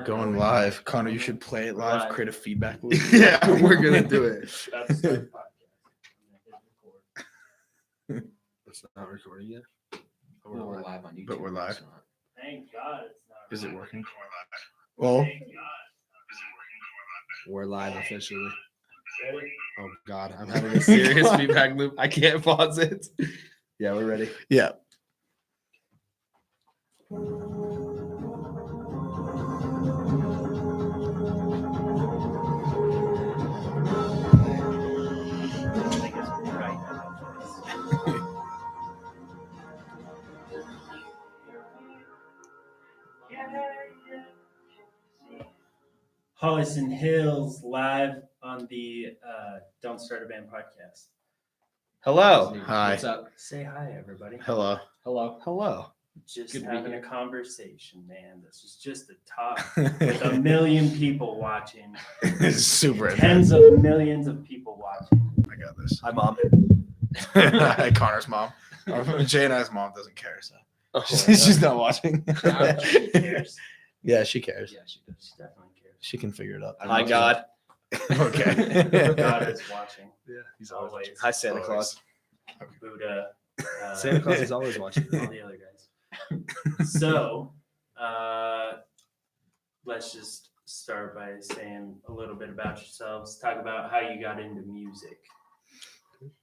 Going live. Connor, you should play it live, create a feedback loop. Yeah, we're going to do it. That's the podcast. It's not recording yet. Well, we're live on YouTube. But we're live. Thank God it's not. Is it working? Well, We're live officially. Oh, God. I'm having a serious feedback loop. I can't pause it. Yeah, we're ready. yeah. Holocene Hills live on the Don't Start a Band podcast. Hello. Hi. What's up? Say hi, everybody. Hello. Hello. Hello. Just Good to be having here. a conversation, man. This is just a talk with a million people watching. It's super intense. Tens of millions of people watching. I got this. Hi, Mom. Hi, Connor's mom. Jay and I's mom doesn't care, so Oh, she's not watching. She cares. Yeah, she cares. Yeah, she does. She definitely cares. She can figure it out. Hi, God. Okay. God is watching. Yeah, he's always always watching. Hi, Santa Claus. Buddha. Santa Claus is always watching. All the other guys. So, let's just start by saying a little bit about yourselves. Talk about how you got into music.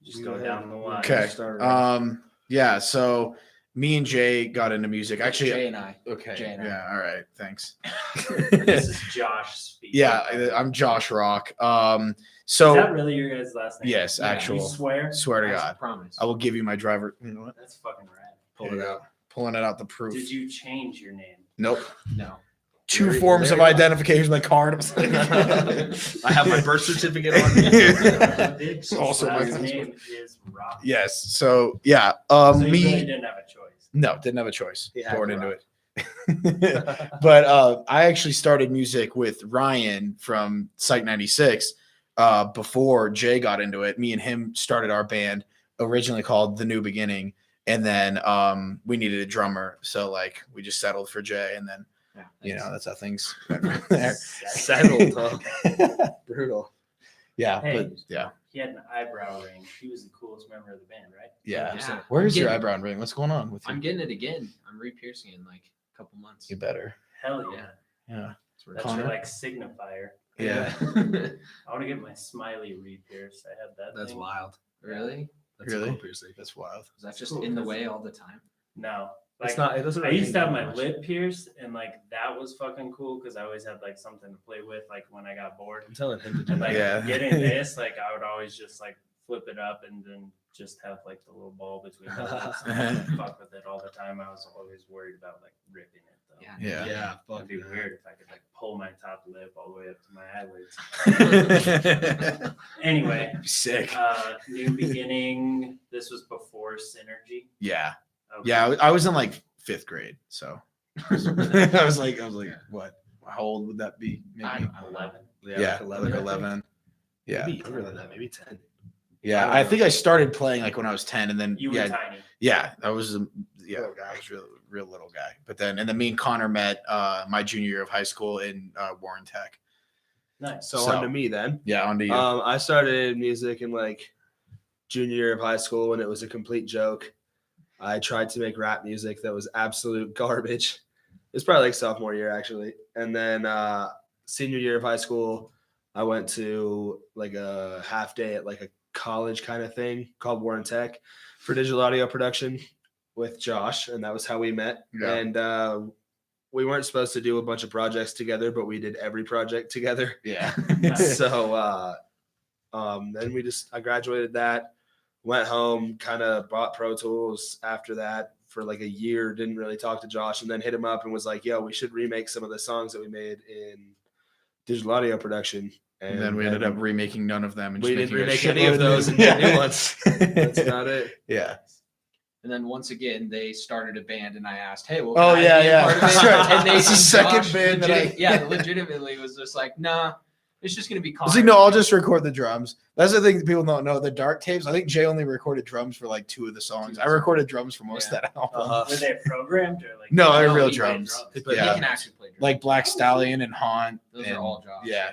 Just go down the line. Okay. Yeah, so me and Jay got into music. Actually, Jay and I. okay. Jay and I. Yeah, all right. Thanks. This is Josh speaking. Yeah, I'm Josh Rock. Is So that really your guys' last name? yes, Yeah, actual. You swear? Swear to I God. promise. I will give you my driver. You know what? That's fucking rad. Pull it out. Pulling it out the proof. Did you change your name? Nope. No. Two Very- forms of very- identification, my card. I have my birth certificate on me. His Also my last husband. name is Rock. Yes. So yeah. So you Me. really didn't have a choice. No, didn't have a choice. He had Born to into rock. it. But I actually started music with Ryan from Site 96 before Jay got into it. Me and him started our band, originally called The New Beginning, and then we needed a drummer, so like we just settled for Jay, and then Yeah, you know thanks. that's how things went from there. Settled, huh? Brutal. Yeah, Hey. but yeah, He had an eyebrow ring. He was the coolest member of the band, right? yeah. Yeah. Where's I'm your getting- eyebrow ring? What's going on with you? I'm getting it again. I'm re-piercing in like a couple months. You better. Hell yeah. Yeah. That's Connor? your like signifier. Yeah. I want to get my smiley re-pierced. I had that. That's thing. wild. Really? That's Really? a cool piercing. That's wild. Is that just Cool. in the way all the time? No. It's Like, not. It doesn't. I really used to have hinder my much. lip pierced, and like that was fucking cool because I always had like something to play with, like when I got bored. I'm telling him to do And that. like Yeah. getting this, like I would always just like flip it up and then just have like the little ball between my lips and fuck with it all the time. I was always worried about like ripping it though. Yeah. Yeah. Yeah. It'd be Fuck weird if I could like pull my top lip all the way up to my eyelids. Anyway, Sick. New Beginning. This was before Synergy. Yeah. Okay. Yeah. I was in like 5th grade, so I was like, what? How old would that be? Maybe. I don't know. 11. Yeah, like like 11. 11. Yeah. Maybe younger than that. Maybe 10. Yeah. I I don't think know. I started playing like when I was 10, and then You were yeah, tiny. yeah, I was yeah, Little I guy. was real little guy. But then me and Connor met my junior year of high school in Warren Tech. Nice. So, So- on to me then. Yeah, onto you. I started music in like junior year of high school when it was a complete joke. I tried to make rap music that was absolute garbage. It was probably like sophomore year actually. And then senior year of high school, I went to like a half day at like a college kind of thing called Warren Tech for digital audio production with Josh. And that was how we met. Yeah. And we weren't supposed to do a bunch of projects together, but we did every project together. yeah. Nice. So then I graduated that, went home, kind of bought Pro Tools after that for like a year, didn't really talk to Josh, and then hit him up and was like, yo, we should remake some of the songs that we made in digital audio production. And then we ended up remaking none of them. And we just didn't making a remake any of shitload those and yeah. made new ones. That's about it. Yeah. And then once again, they started a band, and I asked, "Hey, well, Oh, can I yeah, be a yeah. part of That's it?" right. And they It's the second Josh band that legitimately was just like, "Nah, It's just gonna be. It's like, no, I'll just record the drums. That's the thing people don't know. The dark tapes. I think Jay only recorded drums for like 2 of the songs. I recorded drums for most of that album. Were they programmed or like? No, they're No, real he played drums. He Yeah, can actually play drums. like Black Stallion and Haunt. Those and, are all jobs. Yeah,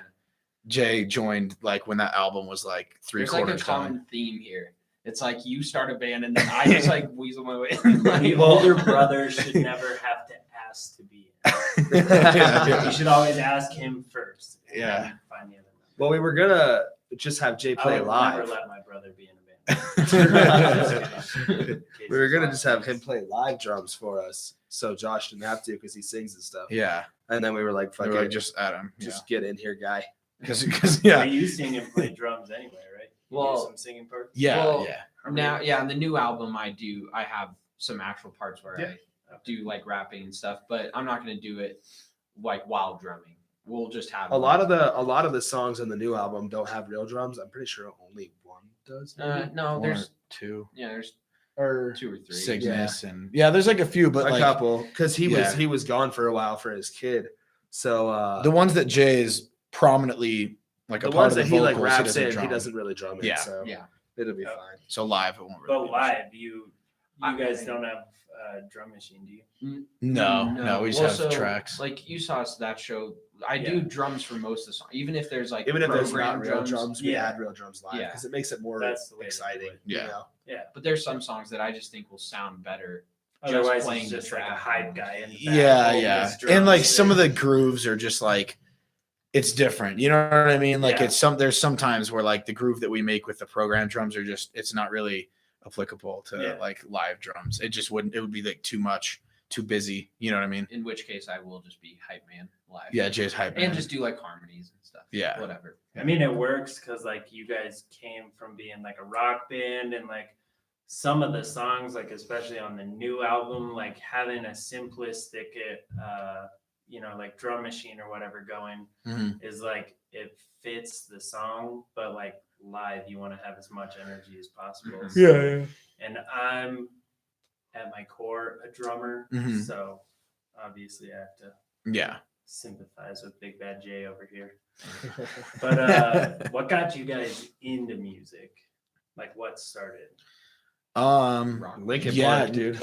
Jay joined like when that album was like There's like a 3/4 common done. theme here. It's like you start a band and then I just like weasel my way in. The Like, older brother should never have to ask to be in. Yeah. You should always ask him first. And Yeah. then find the other member. Well, we were gonna just have Jay I play would live. never let my brother be in a band. We were gonna just have him play live drums for us, so Josh didn't have to because he sings and stuff. Yeah, And then we were like, they "Fuck were it, like, just Adam. just get in here, guy." Because Yeah. yeah, You sing and play drums anyway, right? You Well, do some singing parts. yeah, Well, yeah. now, yeah, on the new album, I have some actual parts where Yeah. I do like rapping and stuff, but I'm not gonna do it like while drumming. We'll just have A lot of the songs on the new album don't have real drums. I'm pretty sure only one does. maybe? no, One there's or 2 there's or 2 or 3. Cygnus and there's like a few, but a like couple, because Yeah. he was gone for a while for his kid. So the ones that Jay is prominently like the a part ones of that the he like vocals, raps doesn't in, drum. he doesn't really drum in. Yeah. So Yeah. it'll be Yeah. fine. So live, it won't really. But be an issue. live, you guys don't have a drum machine, do you? No, we just Well, have so, tracks. Like you saw us that show. I Yeah. do drums for most of the song, even if there's like Even if there's program not real drums, we Yeah. add real drums live Yeah. because it makes it more That's the way to do exciting. it. Yeah. You know? Yeah. But there's some songs that I just think will sound better. Otherwise, playing it's the just like a track. hype guy. In the back Yeah, holding yeah. his And like drums. some of the grooves are just like it's different. You know what I mean? Like Yeah. there's some times where like the groove that we make with the program drums are just it's not really applicable to Yeah. like live drums. It just wouldn't it would be like too much, too busy. You know what I mean? In which case, I will just be hype man live. Yeah, Jay's hype. and man. just do like harmonies and stuff. Yeah. whatever. I mean, it works because like you guys came from being like a rock band and like some of the songs, like especially on the new album, like having a simplistic, like drum machine or whatever going Mhm. is like it fits the song, but like live you want to have as much energy as possible. Mhm. So- Yeah, And I'm at my core a drummer, Mhm. so obviously I have to yeah. sympathize with Big Bad J over here. But what got you guys into music? Like what started? Rock. Linkin Yeah, Park, dude.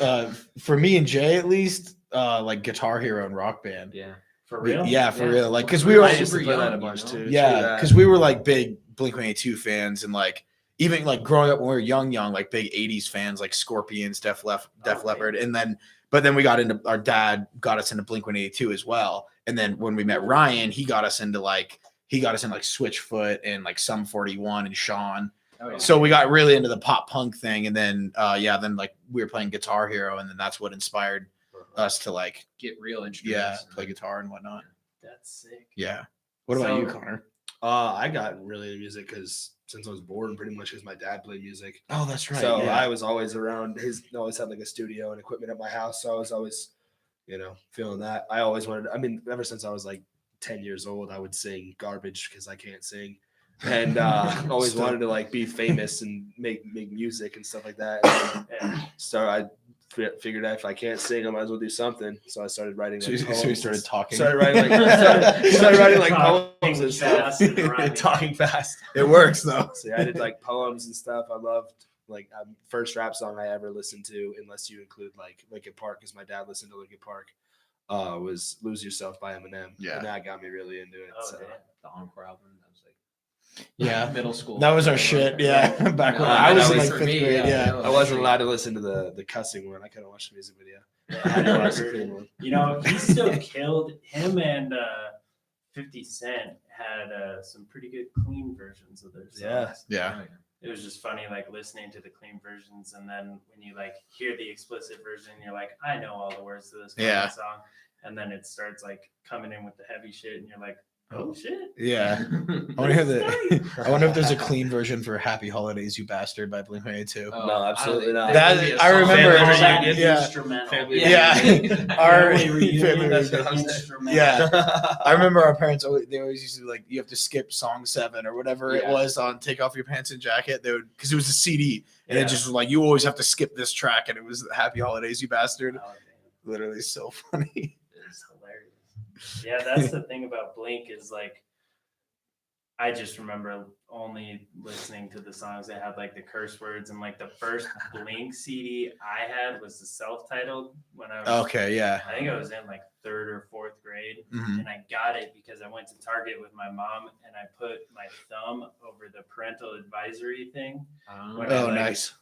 For me and Jay at least, like Guitar Hero and Rock Band. Yeah. For real? Yeah, for Yeah. real. Like, cause We we were, were I used to super play that a young, bunch you know? too. True yeah, that. because we were like big Blink-182 fans, and like even like growing up when we were young, like big '80s fans, like Scorpions, Def Okay. Leppard, and then but then we got into our dad got us into Blink-182 as well, and then when we met Ryan, he got us into like Switchfoot and like Sum 41 and Sean. Oh, yeah. So we got really into the pop punk thing, and then then like we were playing Guitar Hero, and then that's what inspired us to like Get real instruments. play guitar and whatnot. That's sick. Yeah. What about you, So- Connor? I got really into music because since I was born, pretty much because my dad played music. Oh, that's right. So yeah. I was always around always had like a studio and equipment at my house. So I was always, feeling that. I always wanted, ever since I was like 10 years old, I would sing garbage because I can't sing. And always Still. wanted to like be famous and make music and stuff like that. And Yeah. so I figured out if I can't sing, I might as well do something. So I started writing. So, Like, so we poems. started talking. Started writing started writing like poems and fast stuff. and rhyming. Talking fast. It works though. So yeah, I did like poems and stuff. I loved like first rap song I ever listened to, unless you include like Linkin Park, because my dad listened to Linkin Park. Was "Lose Yourself" by Eminem. Yeah. and that got me really into it. Oh, so. damn. The Encore album. That was like Yeah. middle school. That was our shit. Yeah. Back when No, I was that in was like for fifth me, grade. yeah. Yeah. I wasn't allowed to listen to the cussing one. I couldn't watch the music video. I had to watch the clean one. You know, he still killed him and 50 Cent had some pretty good clean versions of their songs. Yeah. Yeah. Oh, yeah. It was just funny, like listening to the clean versions, and then when you like hear the explicit version, you're like, I know all the words to this fucking Yeah. song, and then it starts like coming in with the heavy shit, and you're like, oh shit. Yeah. I wonder if I wonder if there's a clean version for "Happy Holidays, You Bastard" by Blink-182. Oh, No, absolutely not. That- would be a I song. remember- All Family that reunion. Yeah. instrumental. Family Yeah. Our Family reunion, family that's reunion. an instrumental. Yeah. I remember our parents always used to be like, you have to skip song 7 or whatever it Yeah. was on "Take Off Your Pants and Jacket." They would because it was a CD, and Yeah. it just was like you always have to skip this track, and it was "Happy Holidays, You Bastard." Oh, damn. Literally so funny. It's hilarious. Yeah, that's the thing about Blink is like I just remember only listening to the songs that had like the curse words, and like the first Blink CD I had was the self-titled when I was Okay, yeah. I think I was in like 3rd or 4th grade, Mhm. and I got it because I went to Target with my mom and I put my thumb over the parental advisory thing. When I, Oh, like, nice.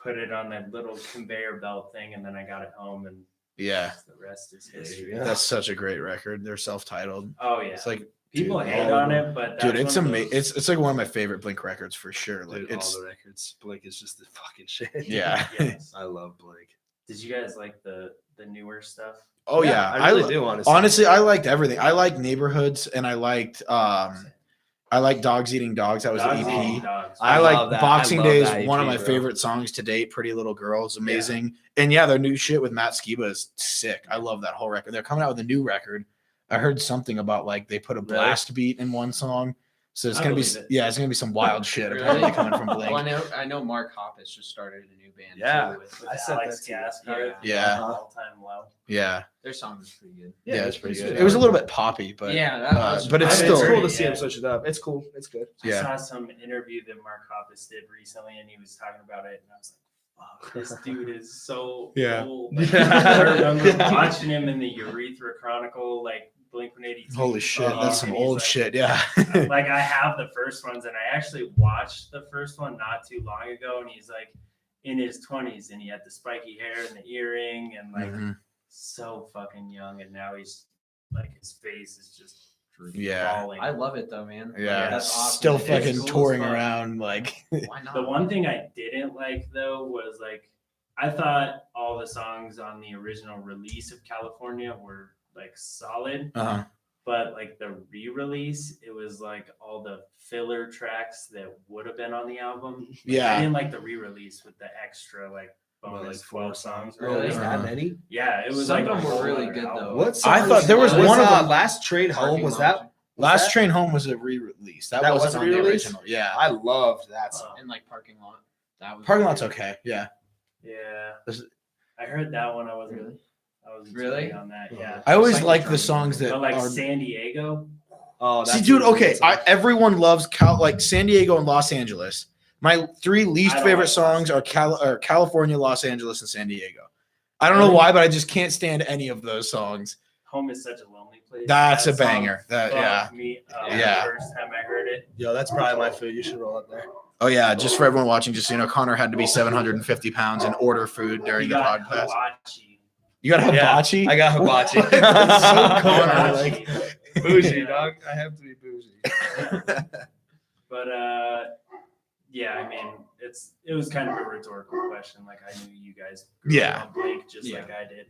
Put it on that little conveyor belt thing, and then I got it home, and Yeah, the rest is history. Yeah. that's such a great record. They're self-titled. Oh yeah, It's like, people dude, hate all on of it, but that's dude, it's one of amazing. those- It's like one of my favorite Blink records for sure. Like Dude, it's all the records. Blink is just the fucking shit. yeah. Yes. I love Blink. Did you guys like the newer stuff? Oh yeah, I really do. honestly, I liked everything. I liked Neighborhoods, and I liked Dogs Eating Dogs. That was Dogs the Eating EP. Dogs. I love like that. Boxing I love Day is that one of EP, my bro. favorite songs to date. Pretty Little Girl is amazing, and yeah, their new shit with Matt Skiba is sick. I love that whole record. They're coming out with a new record. I heard something about like they put a Really? blast beat in one song, so it's I gonna be believe it. yeah, it's gonna be some wild shit Really? apparently coming from Well, I Blink. know Mark Hoppus just started a new band. Yeah. Too with, With I said Alex that to you. Gascar, Yeah. all-time low. Yeah, their song was pretty good. yeah, it's pretty good. sweet. It was a little bit poppy, but Yeah, that was- but it's I still mean, it's cool to great, see him yeah. switch it up. It's cool. It's good. Yeah. I saw some interview that Mark Hoppus did recently, and he was talking about it, and I was like, "Fuck, this dude is so Yeah. old." Like, Yeah. I remember Yeah. watching him in the Urethra Chronicle, like Blink-182. holy shit, Oh, that's some and he's old like- shit. Yeah, Like I have the first ones, and I actually watched the first one not too long ago, and he's like in his 20s, and he had the spiky hair and the earring, and like Mhm. so fucking young, and now he's like his face is just Yeah. falling. I love it though, man. Like, yeah. that's awesome. Still It's fucking cool as touring fuck. around like. Why not? The one thing I didn't like though was like I thought all the songs on the original release of California were like solid, Uh-huh. but like the re-release, it was like all the filler tracks that would have been on the album. Like, I Yeah. didn't like the re-release with the extra like Well, bonus like 12 songs. Oh, Really? there's that Uh-huh. many? Yeah, it was Some like of a them were whole really other good, album. though. What I song thought there was was one of them- Last Train Home. Parking Was Lot. that? Last Train Home was a re-release. That That wasn't was a on the re-release? original. Yeah. I loved that song. Oh, And like parking lot. That was Parking Lot's okay. Yeah. yeah. This- I heard that one. I wasn't Really? I wasn't Really? big on that. Yeah. I always Cycle like the Train. songs that But like are. San Diego, Oh, See, that's dude. a really Okay, good song. everyone loves like San Diego and Los Angeles. My 3 least I don't favorite like songs are California, Los Angeles, and San Diego. I don't know Really? why, but I just can't stand any of those songs. Home is Such a Lonely Place. That's That a song banger. That yeah. fucked me up Yeah. the first time I heard it. Yo, that's probably my food. You should roll up there. Oh yeah. Just for everyone watching, just so you know, Connor had to be 750 pounds and order food during You the got podcast. hibachi. You got Yeah, hibachi? I got hibachi. So Connor, Hibachi. like- Bougie, Yeah. dog. I have to be bougie. But yeah, I mean, it was kind of a rhetorical question. Like I knew you guys grew Yeah. up on Blink just Yeah. like I did,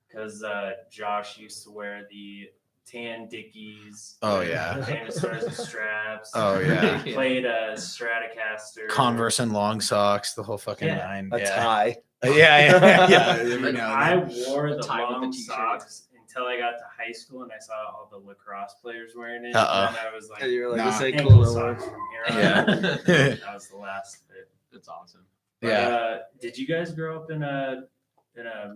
because Josh used to wear the tan Dickies. Oh, yeah. Famous Stars and Straps. Oh yeah. Played a Stratocaster. Converse and long socks, the whole fucking Yeah. nine. A Yeah. tie. Yeah. Every But now I and then. wore the tie with the long t-shirt. socks until I got to high school and I saw all the lacrosse players wearing it. Uh-oh. And I was like, And you're like, Nah. this ain't ankle cool no more. socks from here on Yeah. out. That was the last of it. That's awesome. But, Yeah. did you guys grow up in a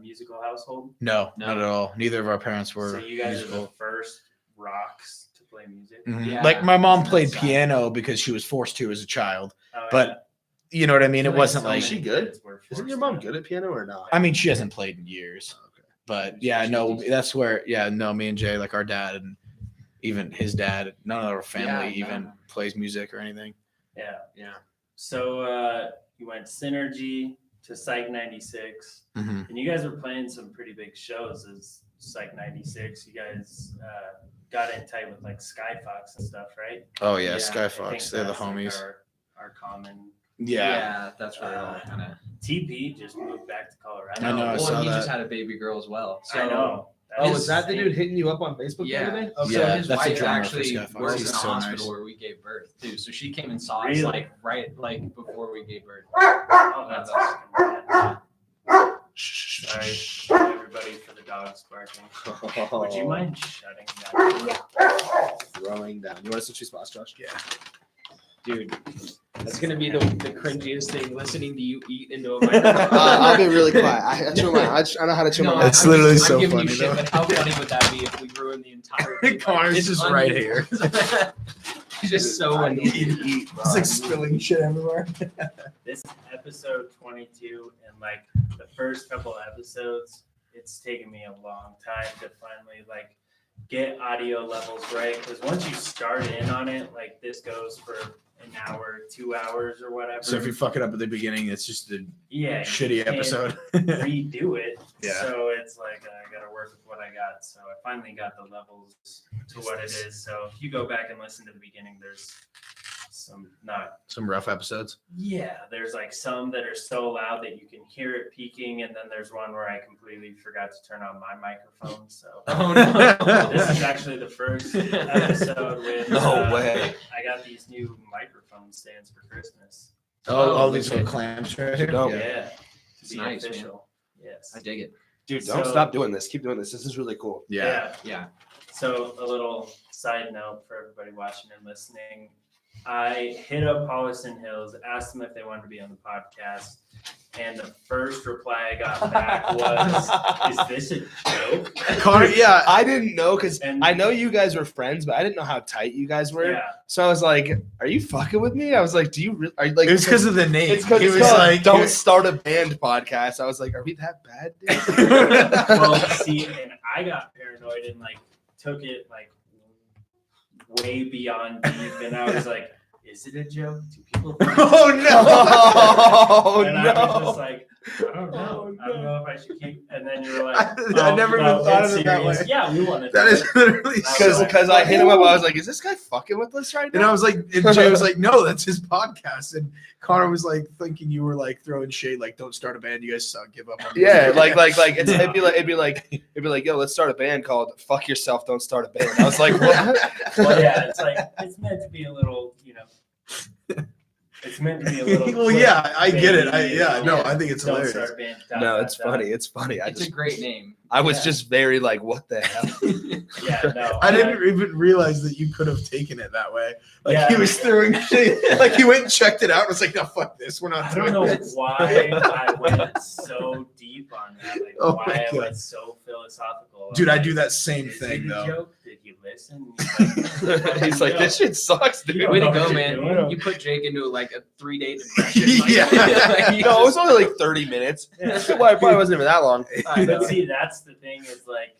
musical household? No, No. not at all. Neither of our parents were So you guys are the musical. first rocks to play music? Mhm. Yeah. Like my mom played That's- piano because she was forced to as a child. Oh, But you know what I mean? I It feel wasn't so like Is she many good? kids were Isn't forced your mom to. good at piano or not? I mean, she hasn't played in years. Okay. But yeah, no, that's where me and Jay, like our dad and even his dad, none of our family Yeah, even no. plays music or anything. Yeah. Yeah. So you went Synergy to Psych 96, Mhm. and you guys were playing some pretty big shows as Psych 96. You guys got in tight with like Skyfox and stuff, right? Oh yeah, Yeah, I I think Skyfox, they're the that's, like, homies. our common. Yeah. That's where it all kind of. TP just moved back to Colorado. I know, I Well, saw and he that. just had a baby girl as well. So, I know. Oh, is was that the insane. dude hitting you up on Facebook the other Yeah. day? So Yeah, his that's the wife drummer for actually Skyfox. works He's in a so hospital nice. where we gave birth too. So she came and saw us Really? like right before we gave birth. Oh, that's fucking rad. Sorry, everybody, for the dogs barking. Would you mind shutting that? Throwing down. You want to switch your spots, Josh? Yeah. Dude, that's gonna be the cringiest thing. Listening to you eat into a microphone. I'll be really quiet. I know how to chew my mouth. It's literally I'm so giving funny, you shit, though. but how funny would that be if we ruined the entire thing? Connor's It's just right here. just so I annoying. need to eat, bro. It's like spilling shit everywhere. This is episode 22, and like the first couple episodes, it's taken me a long time to finally like get audio levels right. Because once you start in on it, like this goes for an hour, 2 hours, or whatever. So if you fuck it up at the beginning, it's just a yeah, you shitty can't episode. redo it. Yeah. So it's like I got to work with what I got. So I finally got the levels to what it is. So if you go back and listen to the beginning, there's some not. Some rough episodes. Yeah, there's like some that are so loud that you can hear it peaking, and then there's one where I completely forgot to turn on my microphone. So Oh no. this is actually the first episode with. No way. I got these new microphone stands for Christmas. All these okay. little clamps right here. Dope. Yeah, It's to be nice, man. official. Yes. I dig it. Dude, don't So- stop doing this. Keep doing this. This is really cool. Yeah. Yeah. So a little side note for everybody watching and listening. I hit up Holocene Hills, asked them if they wanted to be on the podcast, and the first reply I got back was, "Is this a joke?" Connor, yeah. I didn't know because And- I know you guys were friends, but I didn't know how tight you guys were. Yeah. So I was like, "Are you fucking with me?" I was like, "Do you? Are you like?" It was because of the name. it's because He it's was called like, "Don't Start a Band" podcast. I was like, "Are we that bad?" Dude? Well, see, and I got paranoid and like took it like way beyond deep, and I was like, "Is it a joke? Do people?" think Oh no! Oh and I was no! just like, I don't know. Oh, I don't no. know if I should keep. And then you were like, I never even no, thought it's of it that serious. way. Yeah, we want to. That is literally Because I hit him up, I was like, "Is this guy fucking with us right now?" And I was like, and Jay was like, no, that's his podcast. And Connor was like thinking you were like throwing shade, like, don't start a band. You guys suck. Give up on Yeah, music." like it'd be like, yo, let's start a band called "Fuck Yourself, Don't Start a Band." I was like, what? Well, yeah, it's like it's meant to be a little, it's meant to be a little. Well, yeah, I get it. baby, I think it's don't hilarious. start a band. No, it's funny. It's funny. It's a great name. I was yeah. just very like, what the hell? Yeah, no. I didn't even realize that you could have taken it that way. Like Yeah. he was throwing shade, like he went and checked it out and was like, no, fuck this. We're not I doing don't know this. why I went so deep on that. Like, Oh why my I God. went so philosophical. Dude, I Like, do that same is thing it a though. joke? Did you listen? He's like, this shit sucks, dude. You Way to know go, what you're man. doing. You put Jake into like a 3-day depression. Like, Yeah. like, you No, it was just- only like 30 minutes. Yeah. Why? It probably wasn't even that long. I know. But see, that's the thing is like,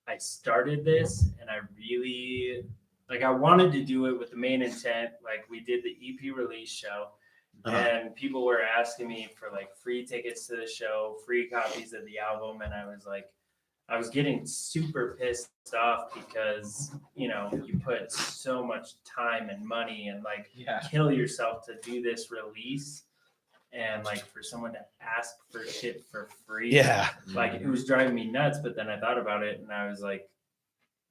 I started this and I really, like, I wanted to do it with the main intent. Like, we did the EP release show Uh-huh. and people were asking me for like free tickets to the show, free copies of the album. And I was like, I was getting super pissed off because, you put so much time and money and like Yeah. kill yourself to do this release. And like for someone to ask for shit for free. Yeah. Like it was driving me nuts, but then I thought about it and I was like,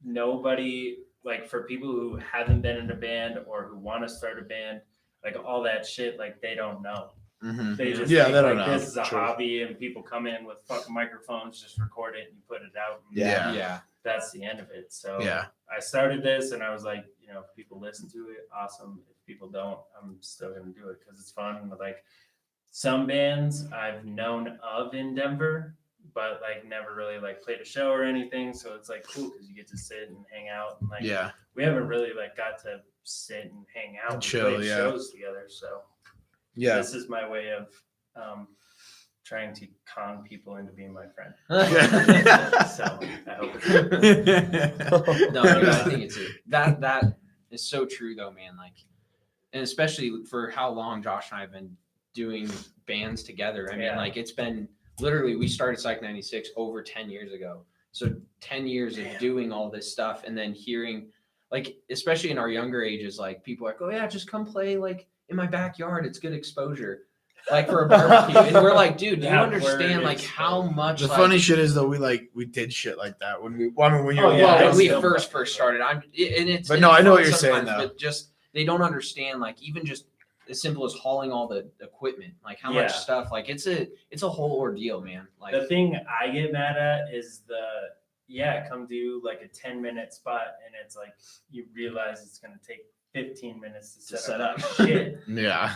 nobody, like for people who haven't been in a band or who want to start a band, like all that shit, like they don't know. Mhm. They just Yeah, think, they don't like, know. this is a True. hobby and people come in with fucking microphones, just record it and put it out. And Yeah. Yeah. that's the end of it. So Yeah. I started this and I was like, if people listen to it, awesome. If people don't, I'm still gonna do it because it's fun. But like some bands I've known of in Denver, but like never really like played a show or anything. So it's like cool because you get to sit and hang out and like Yeah. we haven't really like got to sit and hang out and chill, play yeah. shows together. So Yeah. this is my way of trying to con people into being my friend. So I hope it's No, dude, I think it's that is so true though, man. Like, and especially for how long Josh and I have been doing bands together. I mean, Yeah. like it's been literally we started Psych 96 over 10 years ago. So 10 years of Damn. doing all this stuff and then hearing, like, especially in our younger ages, like people are like, oh yeah, just come play like in my backyard. It's good exposure. Like for a barbecue. And we're like, dude, do you That understand word like is how so- much The like, funny shit is though, we did shit like that when we. Well, I mean, when you Oh, were yeah, well, I when we still first fucking started, and it's. But and no, it's I know what fun you're saying, sometimes, though. But just they don't understand, like even just as simple as hauling all the equipment, like how Yeah. much stuff, like it's a whole ordeal, man. Like The thing I get mad at is come do like a 10-minute spot and it's like you realize it's gonna take 15 minutes to set up shit. Yeah.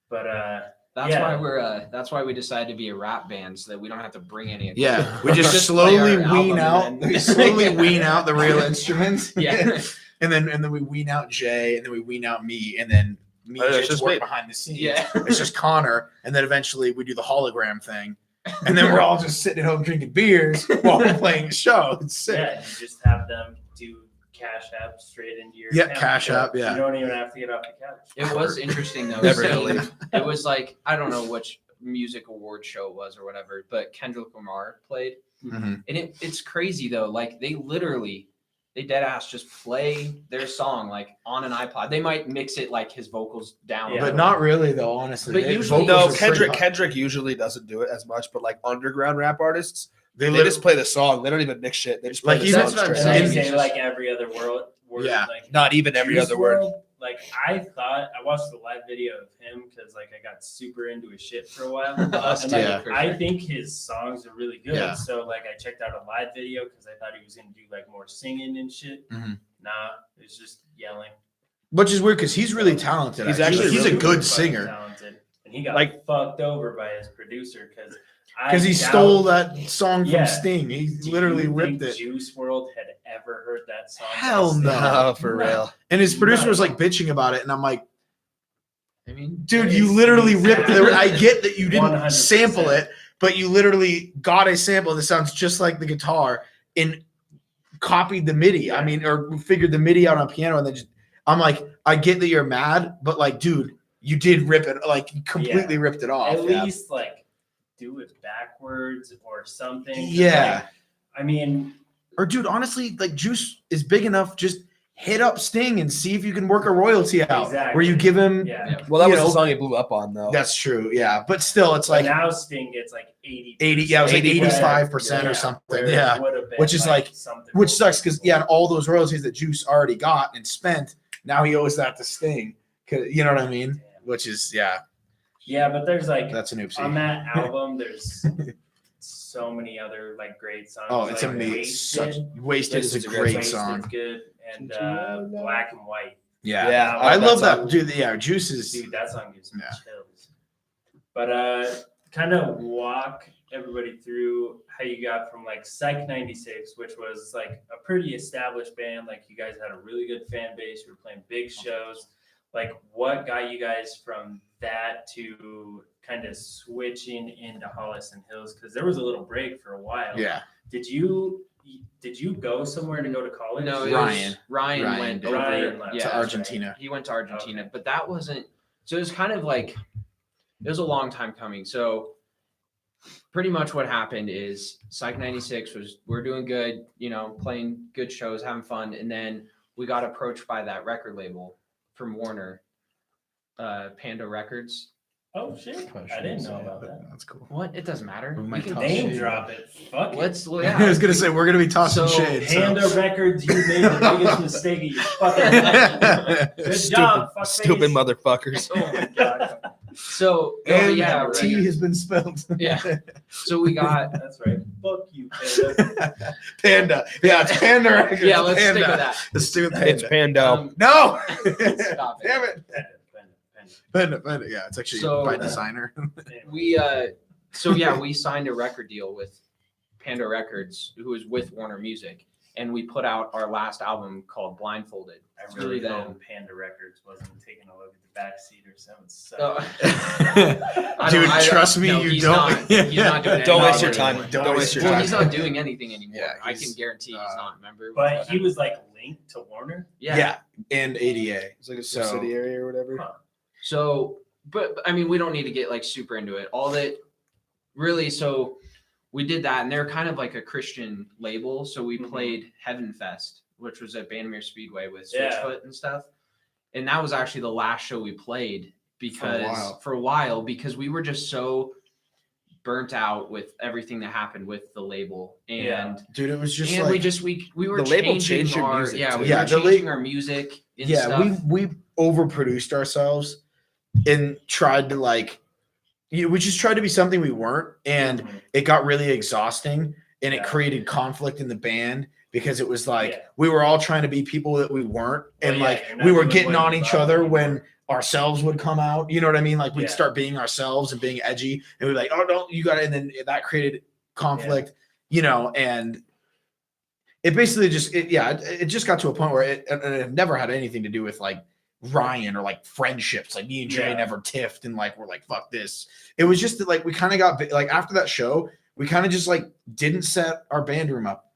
But that's yeah. why that's why we decided to be a rap band so that we don't have to bring any. Yeah. equipment. We just play slowly our wean album out. and then- We slowly wean out the real instruments. Yeah. and then we wean out Jay, and then we wean out me, and then me Oh, and it's Jay just work me. behind the scenes. Yeah. It's just Connor, and then eventually we do the hologram thing, and then we're all just sitting at home drinking beers while we're playing a show. It's sick. Yeah, you just have them do Cash App straight into your Yeah, account. Cash App, yeah. You don't even have to get off the couch. It was interesting though. Never seeing- gonna leave. It was like, I don't know which music award show it was or whatever, but Kendrick Lamar played. Mhm. And it's crazy though. Like they dead ass just play their song like on an iPod. They might mix it like his vocals down. Yeah. But not really though, honestly. But They- usually- vocals No, are pretty Kendrick hot. Kendrick usually doesn't do it as much, but like underground rap artists, They they just play the song. They don't even mix shit. They just play Like, the even- song That's what I'm straight. And saying. they It's say just- like every other word. Yeah. Like Not even every Juice other word. WRLD, like I thought, I watched the live video of him because like I got super into his shit for a while. And like, Yeah. I think his songs are really good. Yeah. So like I checked out a live video because I thought he was gonna do like more singing and shit. Mhm. Nah, it was just yelling. Which is weird because he's really talented. He's actually. actually he's really a good fucking singer talented. And he got Like- fucked over by his producer because he stole that song from Yeah. Sting. He literally ripped it. Juice WRLD had ever heard that song? Hell no. No, for real. And his producer was like bitching about it, and I'm like, I mean, dude, you literally ripped it. I get that you didn't 100%. sample it, but you literally got a sample that sounds just like the guitar and copied the MIDI. I mean, or figured the MIDI out on piano, and then just, I'm like, I get that you're mad, but like, dude, you did rip it. Like, you completely ripped it off. At Yeah. least like do it backwards or something. 'Cause, Yeah. like, I mean, Or, dude, honestly, like, Juice is big enough. Just hit up Sting and see if you can work a royalty out Exactly. where you give him. yeah. Well, that You was know, the song he blew up on, though. That's true. Yeah. But still, it's But like now Sting gets like 80. 80. Yeah, it was like 85% Yeah, or something. where it Yeah. would have been, Which is like- something Which really sucks because, cool. yeah, and all those royalties that Juice already got and spent, now he owes that to Sting. 'Cause- You know what I mean? Damn. Which is, yeah, Yeah, but there's like that's an on oopsie. that album, there's so many other like great songs. Oh, it's like amazing. Wasted. Wasted is a Wasted's a great great Wasted's song. good, and Did you know that? Black and White. Yeah. Yeah, I love that. song. Dude, yeah, Juice is. Dude, that song gives me Yeah. chills. But kind of walk everybody through how you got from like Psych 96, which was like a pretty established band. Like you guys had a really good fan base. You were playing big shows. Like what got you guys from that to kind of switching into Holocene Hills? Because there was a little break for a while. Yeah. Did you go somewhere to go to college? no, it Ryan. was, Ryan Ryan. went Ryan over left. To yeah, Argentina. He went to Argentina, Okay. but that wasn't. So it was kind of like it was a long time coming. So pretty much what happened is Psych 96 was we're doing good, playing good shows, having fun, and then we got approached by that record label from Warner, Panda Records. Oh shit! I didn't know about that. That's cool. What? It doesn't matter. We We might can talk Name shit. drop it. Fuck it. Let's. Well, I was gonna say we're gonna be tossing So, shade. so- Panda Records, you made the biggest mistake of your fucking life. Good job, fuckface. Stupid motherfuckers. Oh my god. So And yeah, tea right. has been spilled. Yeah. So we got. That's right. Fuck you, Panda. Panda. Yeah, it's Panda Records. Yeah, let's Panda. stick with that. Let's stick with It's Panda. Pando. No. Stop it. Damn it. Panda. Yeah, it's actually So- by designer. We we signed a record deal with Panda Records, who was with Warner Music, and we put out our last album called Blindfolded. I really Through them. hope Panda Records wasn't taking a look at the backseat or something. So. Oh. Dude, trust me, you he's don't. Not, he's not doing Don't waste anything your time. anymore. Don't waste your Well, time. he's not doing anything anymore. Yeah, I he's, can guarantee he's not. Remember? But he was like linked to Warner. Yeah. And ADA. It's like a So- subsidiary or whatever. Huh. So, but I mean, we don't need to get like super into it. All that really, so we did that, and they're kind of like a Christian label. So we Mhm. played Heaven Fest, which was at Bandamere Speedway with Yeah. Switchfoot and stuff. And that was actually the last show we played because For a while. because we were just so burnt out with everything that happened with the label. And Yeah. Dude, it was just and like we were The label changing changed your our music, yeah, too. we Yeah, were the changing our music and yeah, stuff. we overproduced ourselves and tried to we just tried to be something we weren't, and Mhm. it got really exhausting, and it Yeah. created conflict in the band because it was like Yeah. we were all trying to be people that we weren't, and Well, yeah, like you're not we were doing getting what on you each love other anymore. when ourselves would come out. You know what I mean? Like we'd Yeah. start being ourselves and being edgy, and we'd be like, "Oh, don't you got it?" And then that created conflict, and it basically just it just got to a point where it never had anything to do with like Ryan or like friendships. Like me and Jay never tiffed and like we're like fuck this. It was just that like we kind of got like after that show we kind of just like didn't set our band room up.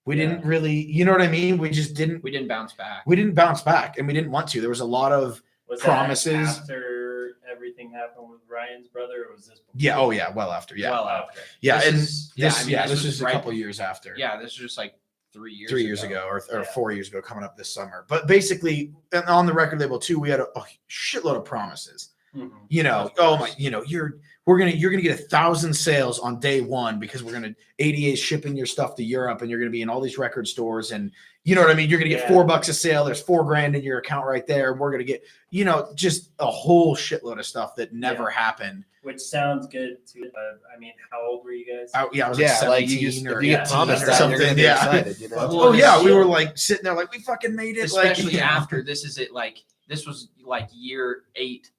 We didn't really, you know what I mean? We just didn't. We didn't bounce back. We didn't bounce back, and we didn't want to. There was a lot of promises. That after everything happened with Ryan's brother, or was this before? Yeah. Oh yeah. Well after. Yeah. Well after. Yeah. This And is- this, I mean, this was was a right couple years after. Yeah, this was just like 3 years. 3 years ago or 4 years ago, coming up this summer. But basically, and on the record label too, we had a shitload of promises. Mhm. You know, oh my, you know, you're gonna get 1,000 sales on day one because we're gonna ADA shipping your stuff to Europe, and you're gonna be in all these record stores, and you know what I mean. You're gonna get $4 a sale. There's $4,000 in your account right there. We're gonna get, you know, just a whole shitload of stuff that never happened. Which sounds good too. I mean, how old were you guys? I was like 17 or 18 promised or that, something. you're gonna be Yeah. excited, you know? Well, Oh yeah, we this- were like sitting there like we fucking made it. Especially like, after this is it like this was like year 8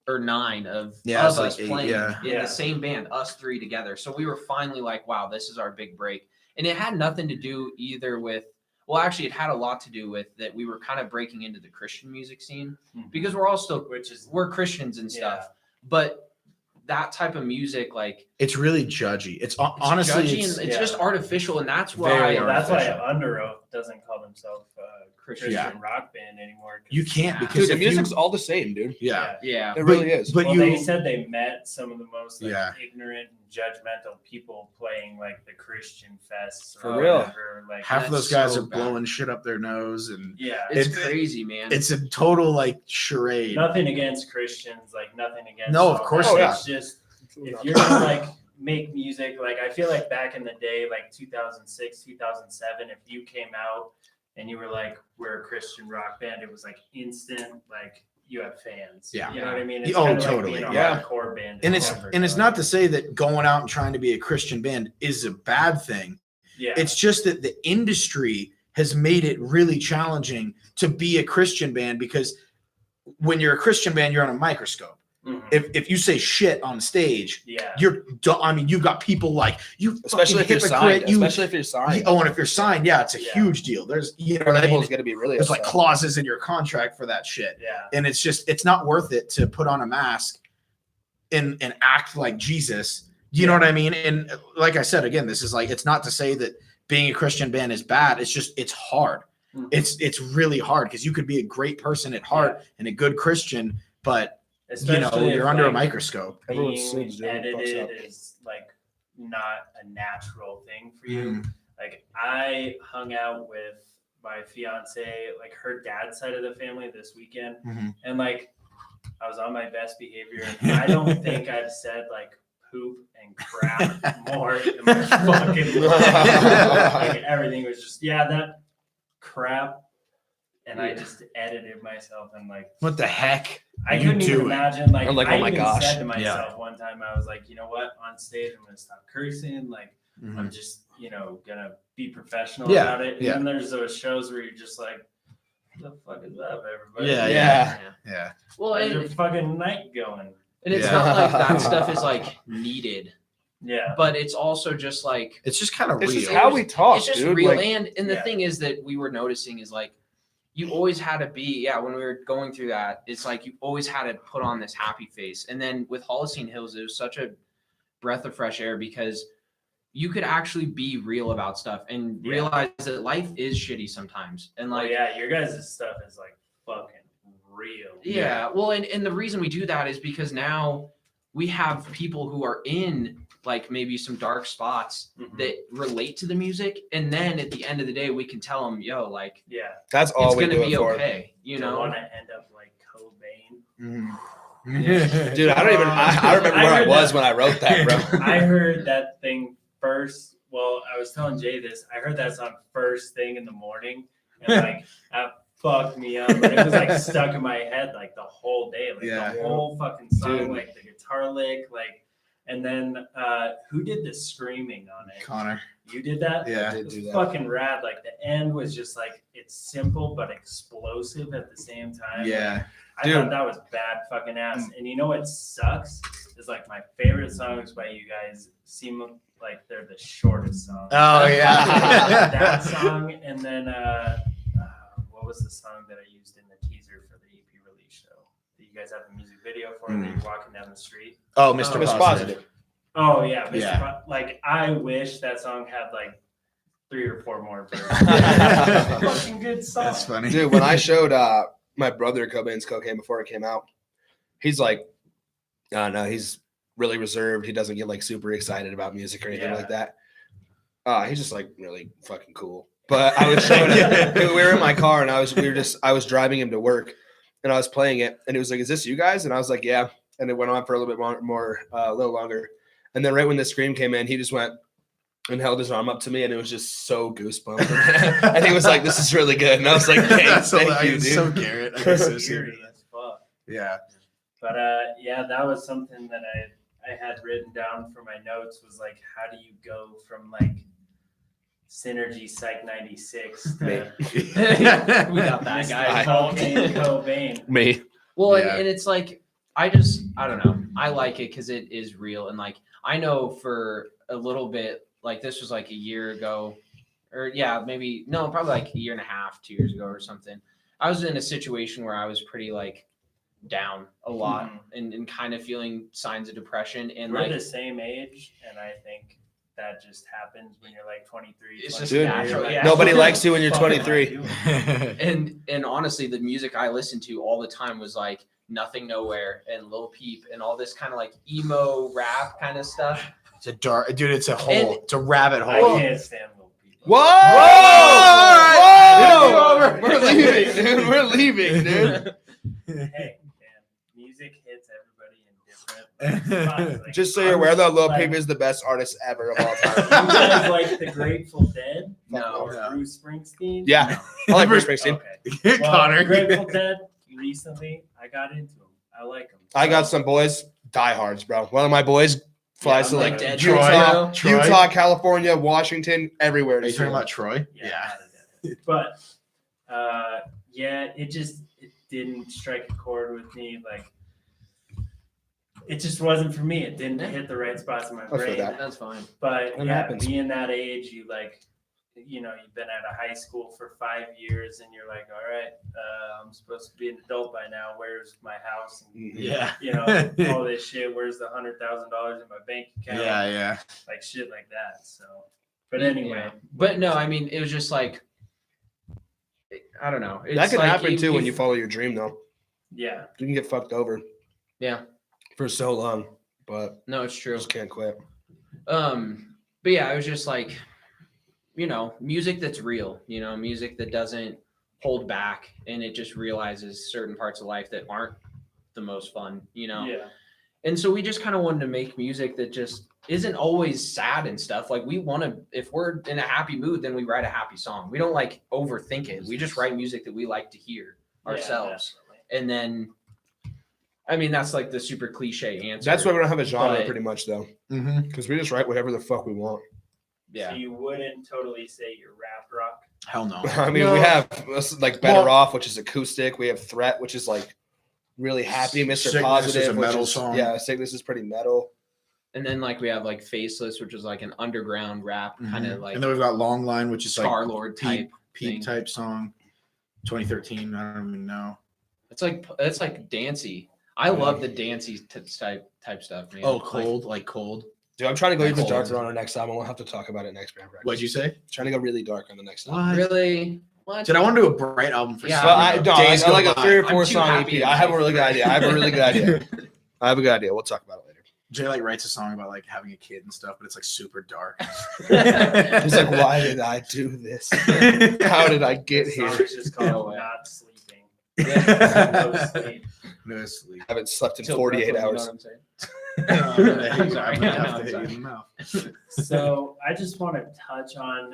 or 9 of Yeah, it's us like 8, playing yeah. in the same band, us 3 together. So we were finally like, wow, this is our big break. And it had nothing to do either with, well, actually, it had a lot to do with that we were kind of breaking into the Christian music scene because we're all still, we're Christians and stuff. But that type of music, like it's really judgy. It's honestly, judgy and it's just artificial, and that's why Very that's why artificial. Under Oath doesn't call themselves Christian Yeah. rock band anymore. 'Cause- you can't because Dude, the if you- music's all the same, dude. yeah. yeah. It really is. But well, you, they said they met some of the most like, Yeah. ignorant and judgmental people playing like the Christian fests For or real. whatever. Like half of that's those guys so are bad. blowing shit up their nose, and yeah, It's It- crazy, man. it's a total like charade. nothing against Christians, like nothing against. No, of all course that. not. It's just if you're gonna like make music, like I feel like back in the day, like 2006, 2007, if you came out and you were like, we're a Christian rock band, it was like instant, like you have fans. Yeah. You know what I mean? Oh, kinda totally, Like being a yeah. hardcore band. And it's whatever, not to say that going out and trying to be a Christian band is a bad thing. yeah. It's just that the industry has made it really challenging to be a Christian band because when you're a Christian band, you're on a microscope. Mhm. If you say shit on stage, yeah. I mean, you've got people like you, Especially if fucking you're hypocrite, signed. you, Especially if you're signed. oh, and if you're signed, yeah, it's a Yeah. huge deal. There's, you know Your what I mean? label's gonna be really There's like upset. clauses in your contract for that shit. Yeah. And it's not worth it to put on a mask and act like Jesus. You know what I mean? And like I said, again, this is like, it's not to say that being a Christian band is bad. It's just, it's hard. Mhm. It's really hard because you could be a great person at heart and a good Christian, but Especially if, you're under a like, microscope. Everyone being sings, dude. It fucks edited up. is like not a natural thing for you. Mhm. Like I hung out with my fiance, like her dad's side of the family this weekend, Mhm. and like I was on my best behavior. And I don't think I've said like poop and crap more in my fucking life. Like everything was just that crap. And I just edited myself and like What the heck? I You couldn't do even it. imagine like Or like, I oh my even gosh. said to myself one time I was like, you know what, on stage I'm gonna stop cursing, like Mhm. I'm just, gonna be professional Yeah, about it. And yeah. then there's those shows where you're just like, what the fuck is up, everybody? Yeah, Yeah. Yeah. Well, How's your and fucking night going? it's Yeah. not like that stuff is like needed, Yeah. but it's also just like It's just kind of It's real. just how we talk, it's just dude. real. Like, And the Yeah. thing is that we were noticing is like you always had to be, when we were going through that, it's like you always had to put on this happy face. And then with Holocene Hills, it was such a breath of fresh air because you could actually be real about stuff and Yeah. realize that life is shitty sometimes. And Like, like, yeah, your guys' stuff is like fucking real. yeah. Well, and the reason we do that is because now we have people who are in like maybe some dark spots Mhm. that relate to the music. And then at the end of the day, we can tell them, yo, like, Yeah. that's all it's we going do to be it for. okay. You Don't know? want to end up like Cobain. Mhm. Dude, I don't even. I remember I where I heard was that. when I wrote that, bro. I heard that thing first. Well, I was telling Jay this. I heard that song first thing in the morning, and like that fucked me up. But it was like stuck in my head like the whole day, like Yeah. the whole fucking song, Dude. like the guitar lick, like. And then who did the screaming on it? Connor. You did that? Yeah. I It did was do that. fucking rad. Like the end was just like it's simple but explosive at the same time. Yeah. I Dude. thought that was bad fucking ass. And you know what sucks is like my favorite songs by you guys seem like they're the shortest song. Oh yeah. That song, and then what was the song that I used in the teaser for the EP release show? That you guys have the music video for? That you're walking down the street. Oh, Mr. Miss Positive. Oh yeah, Mr. Yeah. Like I wish that song had like 3 or 4 more verses. Fucking good song. That's funny. Dude, when I showed my brother Cobain's Cocaine before it came out, he's like, I don't know, he's really reserved. He doesn't get like super excited about music or anything Yeah. like that. He's just like really fucking cool. But I was showing it. We were in my car and I was driving him to work and I was playing it and he was like, "Is this you guys?" And I was like, "Yeah." And it went on for a little bit more, a little longer. And then right when the scream came in, he just went and held his arm up to me and it was just so goosebumps. And he was like, "This is really good." And I was like, "Thanks, thank you, dude." So Garrett. I guess so Eerie as fuck. Yeah. But yeah, that was something that I had written down for my notes was like, how do you go from like Synergy Psych 96 to We got that guy. Cocaine Cobain? Me. Well, Yeah. and it's like I don't know. I like it because it is real, and like I know for a little bit, like this was like a year ago, or probably like a year and a half, 2 years ago or something. I was in a situation where I was pretty like down a lot and kind of feeling signs of depression, and We're like the same age, and I think that just happens when you're like 23. It's just 24. natural, You're yeah. Nobody likes you when you're "Fuck, what am I 23. doing?" and honestly, the music I listened to all the time was like Nothing Nowhere and Lil Peep and all this kind of like emo rap kind of stuff. It's a dark dude, it's a hole. And- It's a rabbit I hole. can't stand little people. Whoa! Whoa! We're leaving, dude. We're leaving, dude. Hey, man, music hits everybody in different spots. Like, Just so you're aware, though, Lil like, Peep is the best artist ever of all You time. guys like the Grateful Dead? No. Or Bruce Springsteen? Yeah. I like Bruce Springsteen. Okay. Well, Connor. Grateful Dead, recently, I got into them. I like them. I got some boys, diehards, bro. One of my boys flies to I'm like like Dead Utah, Troy. Utah, California, Washington, everywhere. Are to you see talking him. about Troy? Yeah. But, yeah, it didn't strike a chord with me. Like, it just wasn't for me. It didn't hit the right spots in my I feel brain. that. That's fine. But It yeah, happens. being that age, you like, you know, you've been out of high school for 5 years, and you're like, all right, I'm supposed to be an adult by now. Where's my house? And, Yeah. you know, all this shit. Where's the $100,000 in my bank account? Yeah. Like shit like that. So, but anyway, Yeah. But no, I mean, it was just like, I don't know. It's That can like happen too when you follow your dream, though. yeah. You can get fucked over Yeah. for so long, but No, it's true. just can't quit. But yeah, I was just like, you know, music that's real, you know, music that doesn't hold back and it just realizes certain parts of life that aren't the most fun, you know? Yeah. And so we just kind of wanted to make music that just isn't always sad and stuff. Like we want to, if we're in a happy mood, then we write a happy song. We don't like overthink it. We just write music that we like to hear ourselves. Yeah, And then, I mean, that's like the super cliche answer. That's why we don't have a genre, But- pretty much, though, Mm-hmm. because we just write whatever the fuck we want. Yeah. So you wouldn't totally say you're rap rock. Hell no. I mean, No. we have like Better Well- Off, which is acoustic. We have Threat, which is like really happy. Mr. Sickness Positive, is a which metal is, song. Yeah, Sickness is pretty metal. And then like we have like Faceless, which is like an underground rap kind of Mhm. like And then we've got Long Line, which is like Star Lord type. Peep thing. type song. 2013. I don't even know. It's like dancey. I love the dancey type stuff, man. Oh, Like, cold, like cold. Dude, I'm trying to go even Cold. darker on our next album. We'll have to talk about it next band. What'd you say? Trying to go really dark on the next album. What? really? What? Did I want to do a bright album for Yeah. summer, Well, I, though? no, Days I Go like a By. 3 or I'm 4 too song happy EP. in I have a life. really good idea. I have a really good idea. We'll talk about it later. Jay like writes a song about like having a kid and stuff, but it's like super dark. He's like, why did I do this? How did I get The here? song is just No called way. Not Sleeping. Yeah. No sleep. No sleep. I haven't slept in Till 48 Brooklyn, you know hours. what I'm saying? I'm sorry. I'm gonna have to hit you in the mouth. So I just want to touch on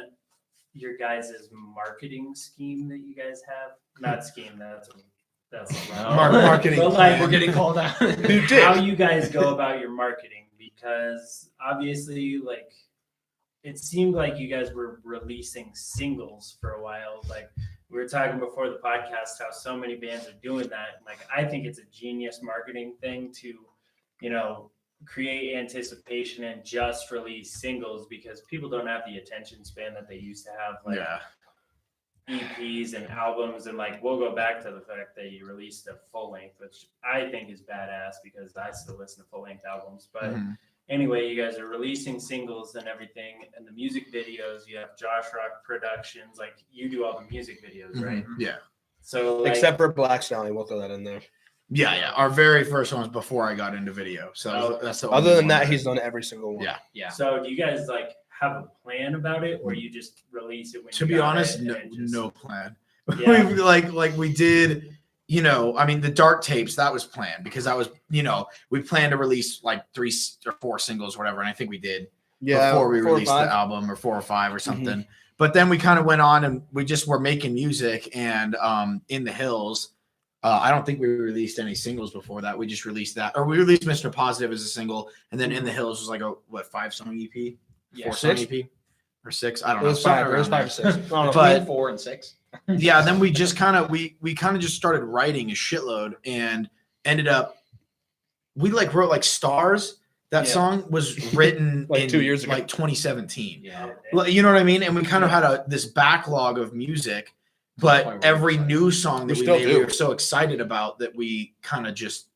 your guys' marketing scheme that you guys have. Not scheme, that's Marketing But, plan. like, We're getting called out. how you guys go about your marketing, because obviously like it seemed like you guys were releasing singles for a while. Like we were talking before the podcast how so many bands are doing that. Like I think it's a genius marketing thing to, you know, create anticipation and just release singles because people don't have the attention span that they used to have, like Yeah. EPs and albums. And like, we'll go back to the fact that you released a full length, which I think is badass because I still listen to full length albums. But anyway, you guys are releasing singles and everything, and the music videos, you have Josh Rock Productions, like you do all the music videos, right? Yeah. So like, Except for Black Stallion, we'll throw that in there. Yeah. Our very first one was before I got into video. So that's the Other only than one that, he's done every single one. Yeah. Yeah. so do you guys like have a plan about it, or you just release it when To you be got honest, it and it just- no plan. Yeah. We like we did, you know, I mean the Dark Tapes, that was planned because that was, you know, we planned to release like 3 or 4 singles or whatever, and I think we did before we 4 or released 5. the album, or 4 or 5 or something. But then we kind of went on and we just were making music, and In the Hills, I don't think we released any singles before that. We just released that, or we released Mr. Positive as a single, and then In the Hills was like a 5-song EP, Yeah, 4-song 6? EP, or 6. I don't It know. was something 5. It was around 5 or there. 6. I don't know. But- Between 4 and 6. Yeah, then we just kind of we kind of just started writing a shitload and ended up we like wrote like Stars. That Yeah. song was written Like in 2 years ago. like 2017. Yeah. Like, you know what I mean? And we kind of had this backlog of music, point but where every it's like- new song that We we still made, do. we were so excited about that we kind of just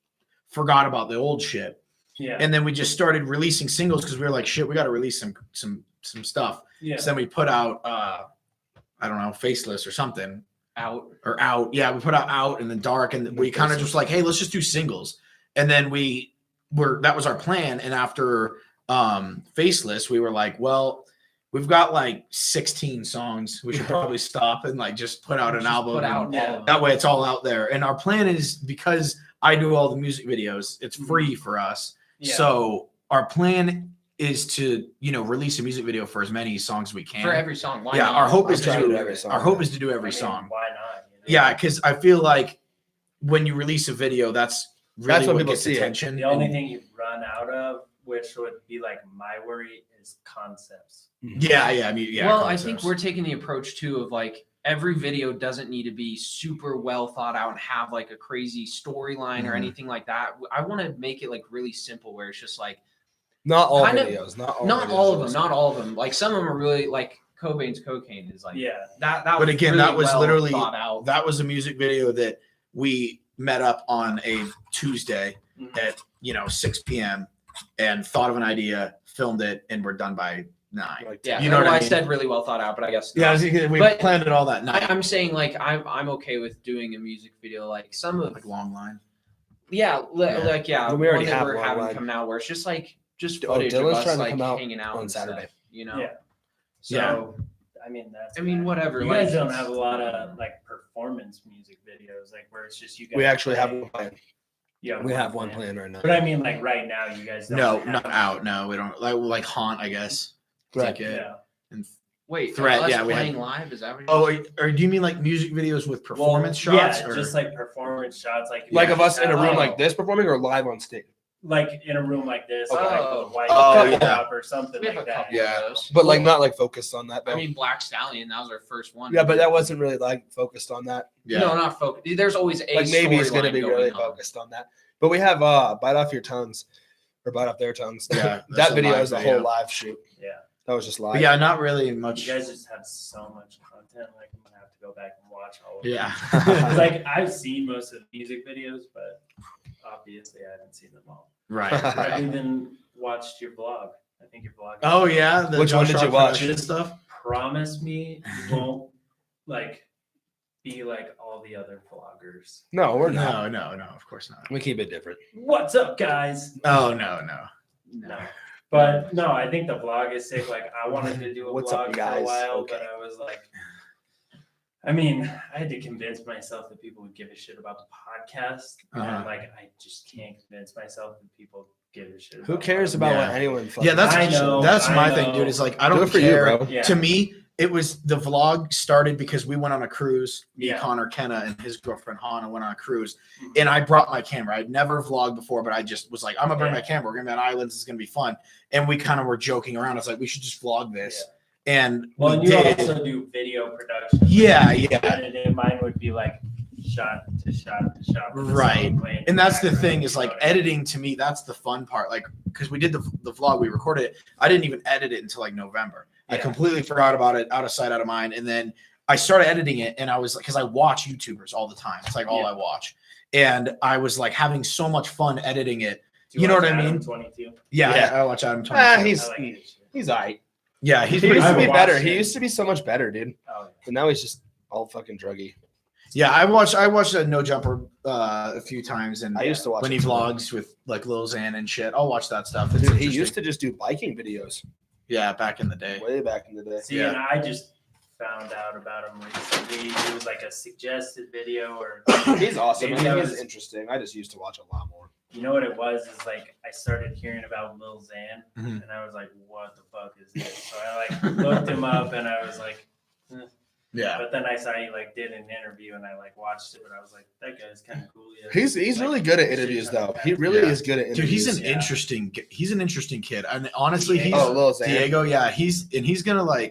forgot about the old shit. Yeah. And then we just started releasing singles because we were like, shit, we got to release some stuff. Yeah. So then we put out, I don't know, Faceless or something. Out. Or Out. Yeah, we put out and then Dark, and we kind of just like, hey, let's just do singles. And then that was our plan. And after Faceless, we were like, well, we've got like 16 songs. We should probably stop and like just put out an album. Put out and yeah. all of that them. way it's all out there. And our plan is, because I do all the music videos, it's free for us. Yeah. So our plan is to, you know, release a music video for as many songs as we can. For every song. Why Yeah, not? our hope is Try to to do do every song. Our hope is to do I every mean, song. Why not? You know? Yeah, because I feel like when you release a video, that's really That's when what people gets see it. attention. The only And- thing you run out of, which would be like my worry, is concepts. yeah, I mean, yeah. Well, I think concepts. we're taking the approach too of like every video doesn't need to be super well thought out and have like a crazy storyline or Mhm. anything like that. I want to make it like really simple where it's just like Not all Kind of- videos. Not all. not videos all of are them, the not same. all of them. Like some of them are really like Cobain's Cocaine is like Yeah. that. But was again, really that was well literally thought out. that was a music video that we met up on a Tuesday Mhm. at 6 p.m. and thought of an idea, filmed it, and we're done by 9. Like, Yeah, you know what I I mean? said really well thought out, but I guess Yeah, not. we But- planned it all that night. I'm saying like I'm okay with doing a music video like some of like long line. yeah. Yeah. We already one that have we're one having line. coming out where it's just Oh, footage of Dylan's us trying to like come out hanging out on and Saturday. stuff, you know. Yeah. So Yeah. I mean, that's. I mean, bad. whatever. You like, guys don't it's- have a lot of like performance music videos, like where it's just you guys. We actually have play. one plan. Yeah, We have one plan right now. But I mean, like right now, you guys. Don't No, have not any. out. No, we don't. Like Haunt, I guess. It's Right. like it. Yeah. And Wait, Threat, us yeah, we playing have- live. Is that what? or do you mean like music videos with performance Well, shots? Yeah, or? just like performance shots, like Like you of us in a have, room like, like this performing or live on stage. like in a room like this, Okay. or like the white Oh, backdrop or something We have like a that. couple Yeah. of those. But like not like focused on that. Though. I mean, Black Stallion. That was our first one. yeah, but that wasn't really like focused on that. Yeah. No, not focused. There's always a Like maybe it's gonna storyline be going really on. focused on that. But we have Bite Off Your Tongues or Bite Off Their Tongues. Yeah, that's that a video live is a video. whole live shoot. Yeah. That was just live. But yeah, not really much. You guys just have so much content. Like I'm gonna have to go back and watch all of Yeah. it. 'Cause, like I've seen most of the music videos, but obviously I haven't seen them all. Right. I've right. even watched your vlog. I think your vlog. Oh yeah. The Which one Josh did you Rock watch? production stuff. Promise me you won't like be like all the other vloggers. No, we're not. No, of course not. We keep it different. What's up, guys? Oh no. No. But no, I think the vlog is sick. Like I wanted to do a What's up, vlog for a guys? while, Okay. but I was like, I mean, I had to convince myself that people would give a shit about the podcast. Uh-huh. And like I just can't convince myself that people give a shit. Who about cares podcasts. about Yeah. what anyone fucking Yeah, that's I know, that's I my thing, know. dude. Is like I don't Good for you, care. bro. Yeah. To me, it was the vlog started because we went on a cruise. Me, Yeah. Connor, Kenna, and his girlfriend Hannah went on a cruise, Mhm. and I brought my camera. I'd never vlogged before, but I just was like, I'm gonna bring Yeah. my camera. We're gonna be on islands. It's gonna be fun. And we kind of were joking around. I was like, we should just vlog this. And Well, we and you did. also do video production. Yeah, Like, yeah. edited. Mine would be like shot to shot to shot. with the Right. song playing in And that's the background, thing is you know like what I mean? editing to me, that's the fun part. Like because we did the vlog, we recorded it. I didn't even edit it until like November. I Yeah. completely forgot about it, out of sight, out of mind. And then I started editing it, and I was like, because I watch YouTubers all the time. It's like all Yeah. I watch. And I was like having so much fun editing it. Do You know watch what I Adam mean? 22? Yeah, Yeah. I watch Adam Ah, 22. he's I like his shit. he's alright. Yeah, he's He pretty used to cool. be watched better. it. He used to be so much better, dude. Oh, But now he's just all fucking druggy. Yeah, I watched a No Jumper a few times, and I used to watch when he it too. vlogs with like Lil Xan and shit. I'll watch that stuff. It's Dude, he interesting. used to just do biking videos Yeah, back in the day. way back in the day. See, Yeah. and I just found out about him recently. It was like a suggested video, or He's awesome. Maybe I mean, that he's was- interesting. I just used to watch a lot more. you know what it was? Is like I started hearing about Lil Xan, Mhm. and I was like, "What the fuck is this?" So I like looked him up, and I was like, Yeah, but then I saw he like did an interview, and I like watched it, but I was like, "That guy's kind of cool." Yeah. He's Like, really good at shit interviews kinda though. bad. He really Yeah. is good at interviews. dude, he's an Yeah. interesting kid. And honestly, he's Oh, Lil Xan. Diego. Yeah, he's gonna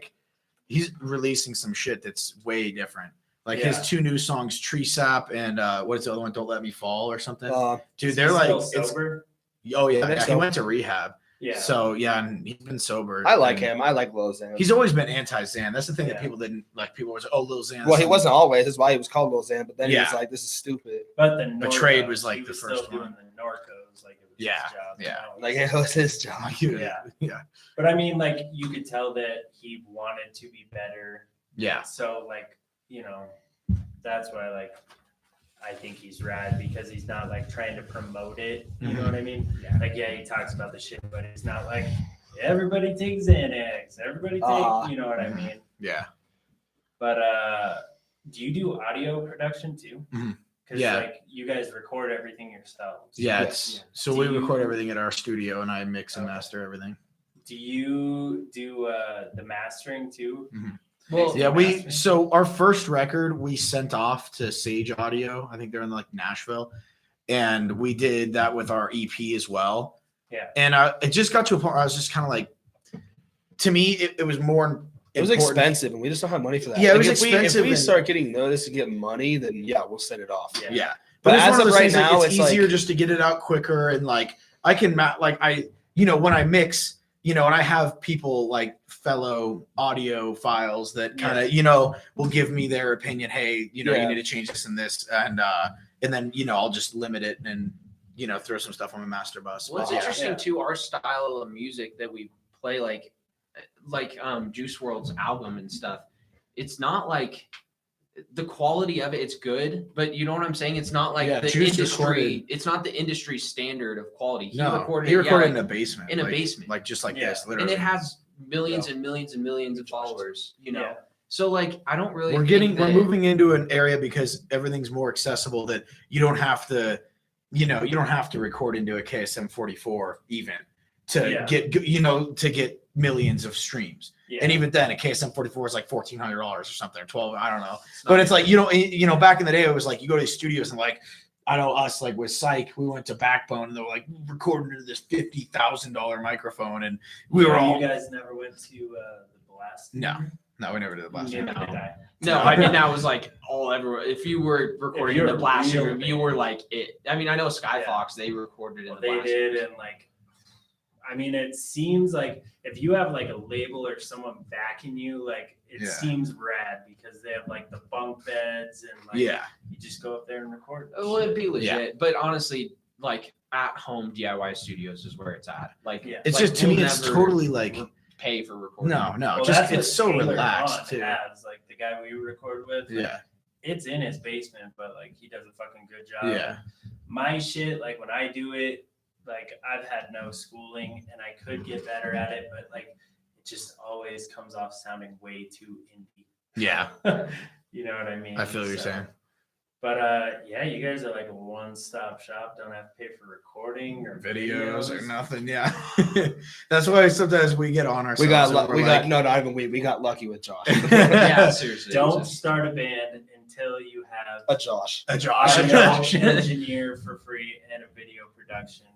he's releasing some shit that's way different. Like Yeah. his 2 new songs, Tree Sap and what is the other one? Don't Let Me Fall or something. Dude, Is they're he like, still it's, sober. oh yeah, I think he so. went to rehab. Yeah. So yeah, and he's been sober. I like and him. I like Lil Xan. He's always been anti-Xan. That's the thing that Yeah. people didn't like. People was, oh, Lil Xan. well, he wasn't always. That's why he was called Lil Xan. But then he was Yeah. like, "This is stupid." But the Betrayed Norcos, was, like, he the was first still one. doing the Norcos, like it was Yeah, his job. yeah. Now Like he's- it was his job. Yeah. But I mean, like you could tell that he wanted to be better. Yeah. So like, you know, that's why like I think he's rad because he's not like trying to promote it. You know what I mean? Yeah. Like yeah, he talks about the shit, but it's not like everybody takes Xanax, everybody take, Uh-huh. you know what I mean? Yeah. But do you do audio production too? Mhm. Because Yeah. like you guys record everything yourselves. Yeah. Yeah. It's so Do we you- record everything at our studio, and I mix and Okay. master everything. Do you do the mastering too? Well, Yeah, Mastering? so our first record we sent off to Sage Audio. I think they're in like Nashville, and we did that with our EP as well. Yeah. And it just got to a point where I was just kind of like, to me, it was more. It was important- expensive, and we just don't have money for that. Yeah, it was if expensive We, if we and- start getting noticed and get money, then yeah, we'll set it off. Yeah. Yeah, But but it's as one of of those right things, like, now, it's it's easier like- just to get it out quicker, and like I can when I mix, and I have people like fellow audio files that kind of will give me their opinion. Hey, you Yeah. need to change this and this, and then I'll just limit it and throw some stuff on my master bus. Well, it's But, yeah. interesting Yeah. too. Our style of music that we play, like Juice WRLD's album and stuff. It's not like the quality of it. It's good, but you know what I'm saying. It's not like Yeah, the Juice industry. recorded- It's not the industry standard of quality. He No, recorded. he it, recorded yeah, in a basement. in a like- basement. like just like Yeah. this, and literally. it has millions and millions and millions of followers. Yeah. So like I don't really. we're think we're that- moving into an area because everything's more accessible, that you don't have to you don't have to record into a KSM 44 even to Yeah. get millions of streams. Yeah. And even then a KSM 44 is like $1,400 or something, or 12, I don't know. it's But not- it's like back in the day it was like you go to these studios and like I know us, like with Psych, we went to Backbone and they were like recording into this $50,000 microphone, and we were all You guys never went to the Blast? no, we never did the blast. Neither No. did I. No, I mean that was like all everywhere. If you were recording in you're the blasting real room, you were like it. I mean, I know Skyfox, they recorded in Well, the they blasting did, room. and like, I mean, it seems like if you have like a label or someone backing you, like it Yeah. seems rad because they have like the bunk beds and like Yeah. you just go up there and record. that Well, it'd shit. be legit, but honestly, like at home DIY studios is where it's at. Like, Yeah. It's like, just to we'll me it's never totally like pay for recording. no, Well, just that's what it's so Taylor relaxed Vaughn too. has, like the guy we record with. like, Yeah. it's in his basement, but like he does a fucking good job. Yeah. My shit, like when I do it, like I've had no schooling and I could get better at it, but like it just always comes off sounding way too indie. Yeah. You know what I mean? I feel what you're So- saying. But yeah, you guys are like a one-stop shop. Don't have to pay for recording or Videos or nothing. Yeah. That's why sometimes we get on ourselves. We got and we're like, not even we got lucky with Josh. Yeah, seriously. Don't start a band until you have a Josh. a Josh. an a Josh. engineer for free and a video production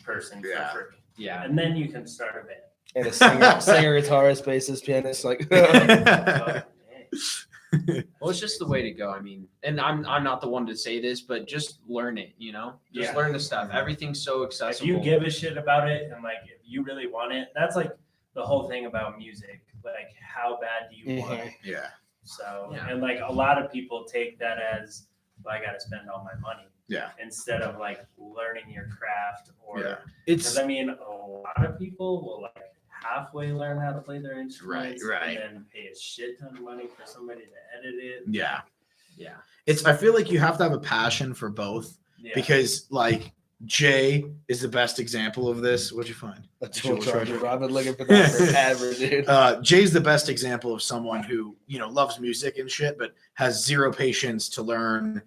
person Yeah. for free. Yeah. And then you can start a band. And a singer, guitarist, bassist, pianist, like Oh, man. Well, it's just the way to go. I mean, and I'm not the one to say this, but just learn it, just learn the stuff. Everything's so accessible. If you give a shit about it and like if you really want it, that's like the whole thing about music. Like how bad do you want it? Yeah. So Yeah. and like a lot of people take that as, well, I got to spend all my money. Yeah. Instead of like learning your craft or Yeah. because I mean a lot of people will like halfway learn how to play their instruments right. and then pay a shit ton of money for somebody to edit it. Yeah. Yeah. I feel like you have to have a passion for both Yeah. because like Jay is the best example of this. What'd you find? A tool charger. I've been looking for that forever, dude. Jay's the best example of someone who, loves music and shit, but has zero patience to learn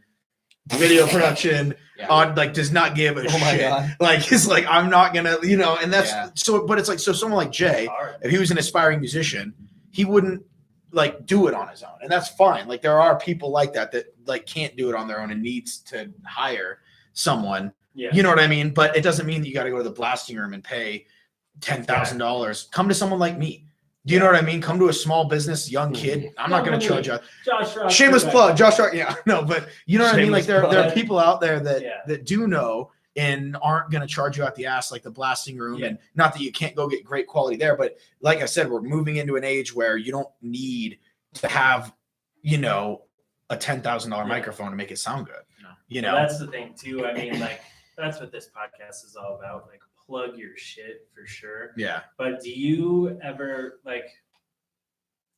video production on does not give a Oh my shit. God. Like it's like I'm not gonna, and that's Yeah. so but it's like so someone like Jay, Hard. if he was an aspiring musician, he wouldn't like do it on his own. And that's fine. Like there are people like that like can't do it on their own and needs to hire someone. Yeah. You know what I mean? But it doesn't mean that you got to go to the blasting room and pay $10,000. Come to someone like me. Do you know what I mean? Come to a small business, young kid. I'm not going to charge you. Josh Rock. Shameless plug, Josh Rock. Yeah, no, but you know what I mean? Like there are people out there that do know and aren't going to charge you out the ass like the blasting room. Yeah. And not that you can't go get great quality there, but like I said, we're moving into an age where you don't need to have, a $10,000 microphone to make it sound good. Well, that's the thing too. I mean, like that's what this podcast is all about. Like plug your shit for sure. Yeah. But do you ever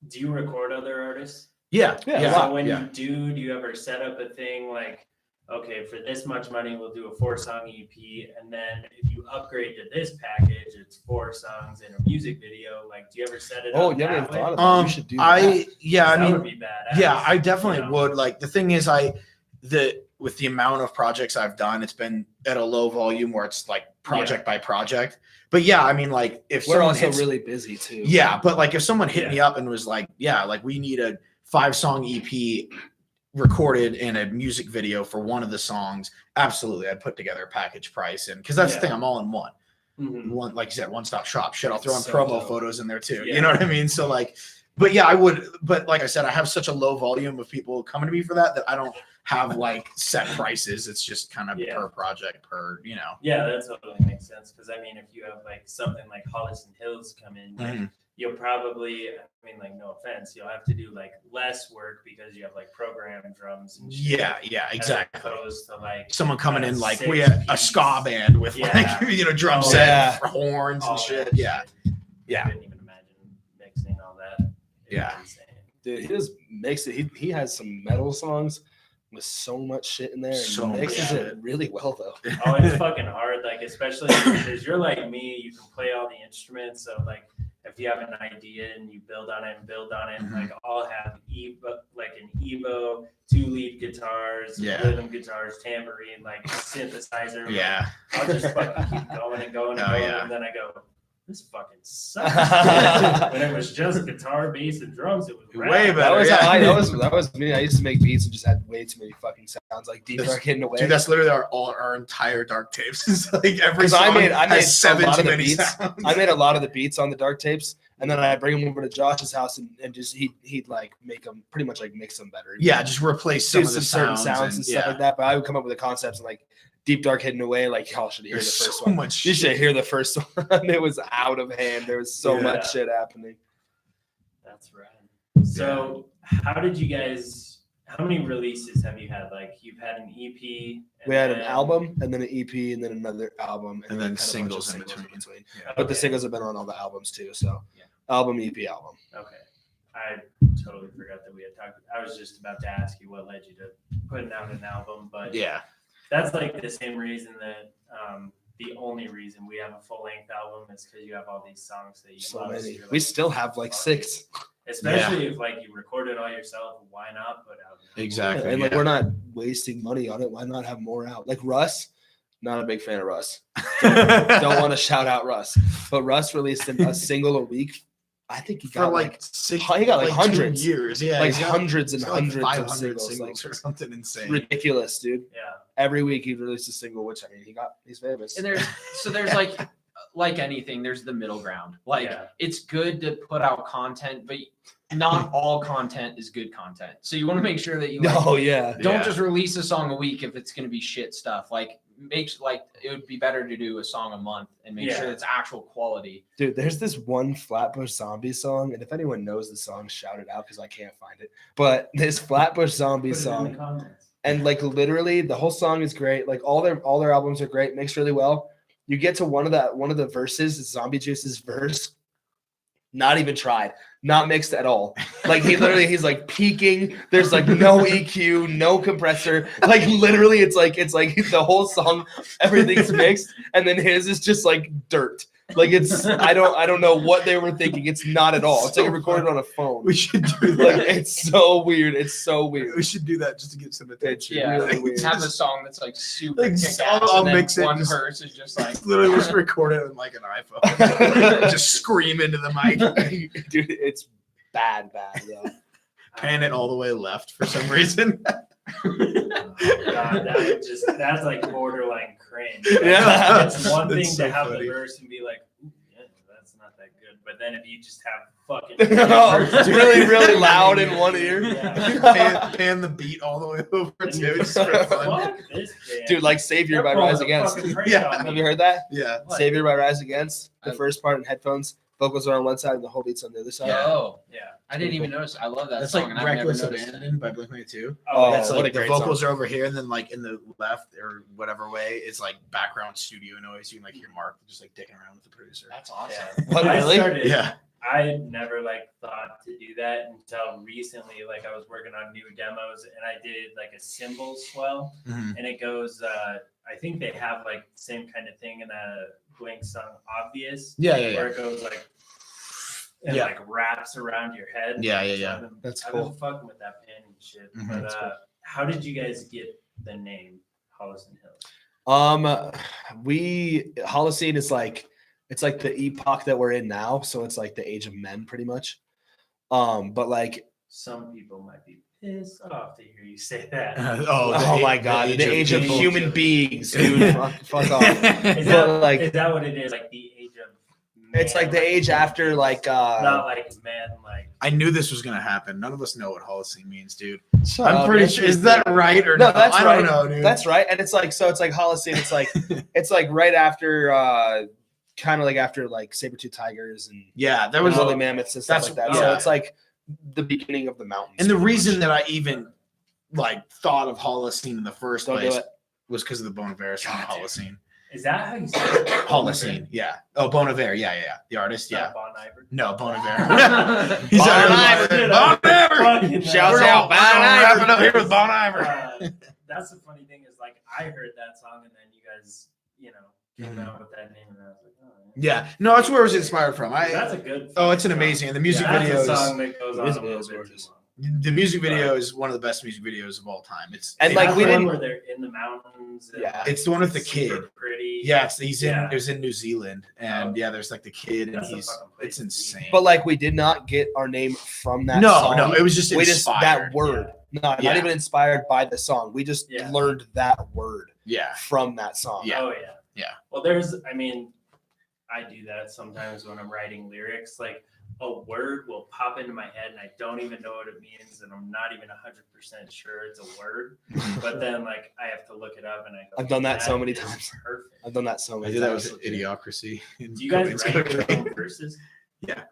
do you record other artists? Yeah. So when you do you ever set up a thing like, okay, for this much money, we'll do a 4-song EP. And then if you upgrade to this package, it's 4 songs in a music video. Like, do you ever set it up? Oh, you haven't that even way? thought of that. You should do that. I That mean, would be badass. yeah, I definitely you know? would. Like the thing is, with the amount of projects I've done, it's been at a low volume where it's like project by project. But yeah, I mean, like if We're someone also hits, really busy too. yeah, but like if someone hit Yeah. me up and was like, yeah, like we need a 5-song EP recorded in a music video for one of the songs, absolutely, I'd put together a package price, and because that's the Yeah. thing, I'm all in one. Mhm. One, like you said, one-stop shop. Shit, I'll throw in So promo dope. photos in there too. Yeah. You know what I mean? So like, but yeah, I would. But like I said, I have such a low volume of people coming to me for that I don't have like set prices. It's just kind of Yeah. per project, Yeah, that totally makes sense. Because I mean, if you have like something like Holocene Hills come in, like, Mhm. you'll probably, I mean, like no offense, you'll have to do like less work because you have like programmed drums and shit. Yeah, As exactly. opposed to like Someone coming in like 6 we had a piece. ska band with Yeah. like drum Oh, set, yeah. for horns all and shit. that Yeah, shit. Yeah. I couldn't even imagine mixing all that. It'd be Yeah. insane. Dude, he just makes it. He has some metal songs with so much shit in there, and So he mixes much it really well though. Oh, it's fucking hard. Like, especially because you're like me, you can play all the instruments. So, like, if you have an idea and you build on it, Mhm. like, I'll have an Evo, 2 lead guitars, Yeah. rhythm guitars, tambourine, like synthesizer. like, yeah. I'll just fucking keep going and going and Oh, going, yeah. and then I go, this fucking sucks. When it was just guitar, bass, and drums, it was Way rad. better. That was yeah. how that was me. I used to make beats and just had way too many fucking sounds, like deep dark hidden away. Dude, that's literally our entire dark tapes. It's like every 'Cause song I made has a 7 lot too of the many beats. sounds. I made a lot of the beats on the dark tapes, and then I bring them over to Josh's house and just he'd like make them pretty much like mix them better. Yeah, just replace some do of the some certain sounds and stuff like that. But I would come up with the concepts and like deep dark hidden away. Like y'all should hear There's the first so one. much You should shit. hear the first one. It was out of hand. There was so Yeah. much shit happening. That's rad. So, how did you guys? How many releases have you had? Like, you've had an EP. and We had an then- album and then an EP and then another album And then had a bunch of singles in between. Yeah. But the Okay. singles have been on all the albums too. So Yeah. album, EP, album. Okay. I totally forgot that we had talked. I was just about to ask you what led you to putting out an album, but Yeah. that's like the same reason that the only reason we have a full length album is because you have all these songs that you So love. many. you're We like, still have like 6. especially if like you record it all yourself. Why not put out? an album? Exactly. And like yeah. we're not wasting money on it. Why not have more out? Like Russ, not a big fan of Russ. Don't want to shout out Russ, but Russ released a single a week. I think he for got like 6 he got like 2 hundreds. years. Yeah. like he's got- hundreds and he's got like hundreds 500 of singles. singles Like, or something insane. ridiculous, dude. Yeah. Every week he released a single, which I mean he's famous. And there's like like anything, there's the middle ground. Like Yeah. it's good to put out content, but not all content is good content. So you want to make sure that you like, Oh yeah. don't Yeah. just release a song a week if it's going to be shit stuff. Like it would be better to do a song a month and make sure it's actual quality. Dude, there's this one Flatbush Zombie song, and if anyone knows the song, shout it out because I can't find it. But this Flatbush Zombie Put it in the song, comments. and like literally the whole song is great. Like all their albums are great, mixed really well. You get to one of the verses, Zombie Juice's verse, not even tried, not mixed at all. Like he's like peaking. There's like no EQ, no compressor. Like literally, it's like the whole song, everything's mixed, and then his is just like dirt. Like it's I don't know what they were thinking. It's not at all. It's like recorded on a phone. We should do Like that. it's so weird. It's so weird. We should do that just to get some attention. Yeah, really weird. have a song that's like super Like, kick-ass, I'll and then mix it, one just- verse is just like Literally, just record it on like an iPhone. Just scream into the mic. Dude, it's bad though. Pan it all the way left for some reason. Oh, God, that's like borderline cringe. Yeah. It's one thing That's so to have funny. the verse and be like, "Ooh, yeah, that's not that good." But then if you just have fucking It's really, really loud in one ear. Yeah. pan the beat all the way over And too, you're just just for like, fun. "Fuck this band." Dude, like Savior They're by pulling Rise a Against. fucking prank Yeah. on Have me. you heard that? Yeah. What? Savior by Rise Against. The I- first part in headphones. Vocals are on one side and the whole beat's on the other side. oh, Yeah. I didn't even notice. I love that That's song, like and I've never Reckless noticed it. Abandon by Blink-182. Oh, That's what a like the great vocals are over here, and then like in the left or whatever way, it's like background studio noise. You can like hear Mark just like dicking around with the producer. That's awesome. Yeah. What, I really? started- Yeah. I had never like thought to do that until recently. Like I was working on new demos and I did like a cymbal swell, Mhm. and it goes. I think they have like the same kind of thing in a Blink song, Obvious. Yeah, Where it goes like and Yeah. like wraps around your head. Yeah, yeah, So yeah. I've been- That's I've cool. been fucking with that pen and shit. Mhm. But That's cool. how did you guys get the name Holocene Hills? Holocene is like it's like the epoch that we're in now, so it's like the age of men pretty much. But like Some people might be pissed off to hear you say that. oh my god, the age of people. human beings, dude. fuck off. Is But, that, like- is that what it is? Like the age of It's man, like the age after like not like man, like I knew this was gonna happen. None of us know what Holocene means, dude. Shut I'm up, pretty man. sure. Is that right or No, no? that's I right. don't know, dude. That's right. And it's like so it's like Holocene, it's like right after kind of like after like Saber-tooth tigers and yeah. There was woolly mammoths and stuff that's- like that. yeah. So it's like the beginning of the mountains. and the pretty reason much. that I even like thought of Holocene in the first Don't do place it. was because of the Bon Iver song God, dude. Holocene. is that how you say it? Holocene, yeah. Oh, Bon Iver, yeah. The artist, yeah. Bon Iver. No, Bon Iver. He's Bon out Iver. here. Bon Iver. Fucking Shouts We're out, all Bon Iver. wrapping up here with Bon Iver. That's the funny thing is like I heard that song and then you guys, came Mhm. out with that name and I was like, oh, Yeah, no, that's where it was inspired from. that's a good. Oh, it's an song. amazing. And the music That's video a song is that goes on Music a little video is bit too gorgeous. long. the music video is one of the best music videos of all time. It's And, like, That's we the one didn't- where they're in the mountains. And, Yeah. it's the one with the super kid. Pretty. Yeah, he's in. Yeah. It was in New Zealand, and Oh. yeah, there's like the kid, and That's a he's. fucking place It's to be. insane. But like we did not get our name from that no, song. no, it was just we just inspired. that word. No, not Yeah. even inspired by the song. We just Yeah. learned that word Yeah, from that song. Yeah. Oh yeah. Yeah. Well, I do that sometimes when I'm writing lyrics. Like a word will pop into my head and I don't even know what it means, and I'm not even 100% sure it's a word. But then like I have to look it up and I go. I've done that so many is times. Perfect. I've done that so I many did that times. with Idiocracy. in Do you guys Cobain's write your Cocaine. own verses? Yeah.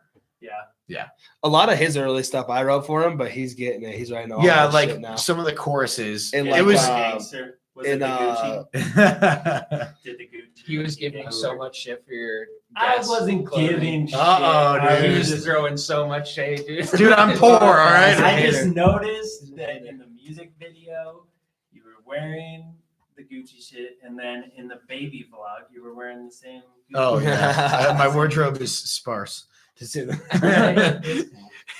Yeah. A lot of his early stuff I wrote for him, but he's getting it. He's writing all Yeah, that like shit now. some of the choruses. And it like, was. Gangster. Was it in, the Gucci? Did the Gucci? He was giving you so much shit for your. I guest wasn't clothing. giving shit. Uh-oh, dude. I He was was throwing so much shade, dude. Dude, I'm poor, all right? I just Hater. noticed that in the music video, you were wearing the Gucci shit, and then in the baby vlog, you were wearing the same. Gucci Oh shit. yeah, my wardrobe is sparse. To say that.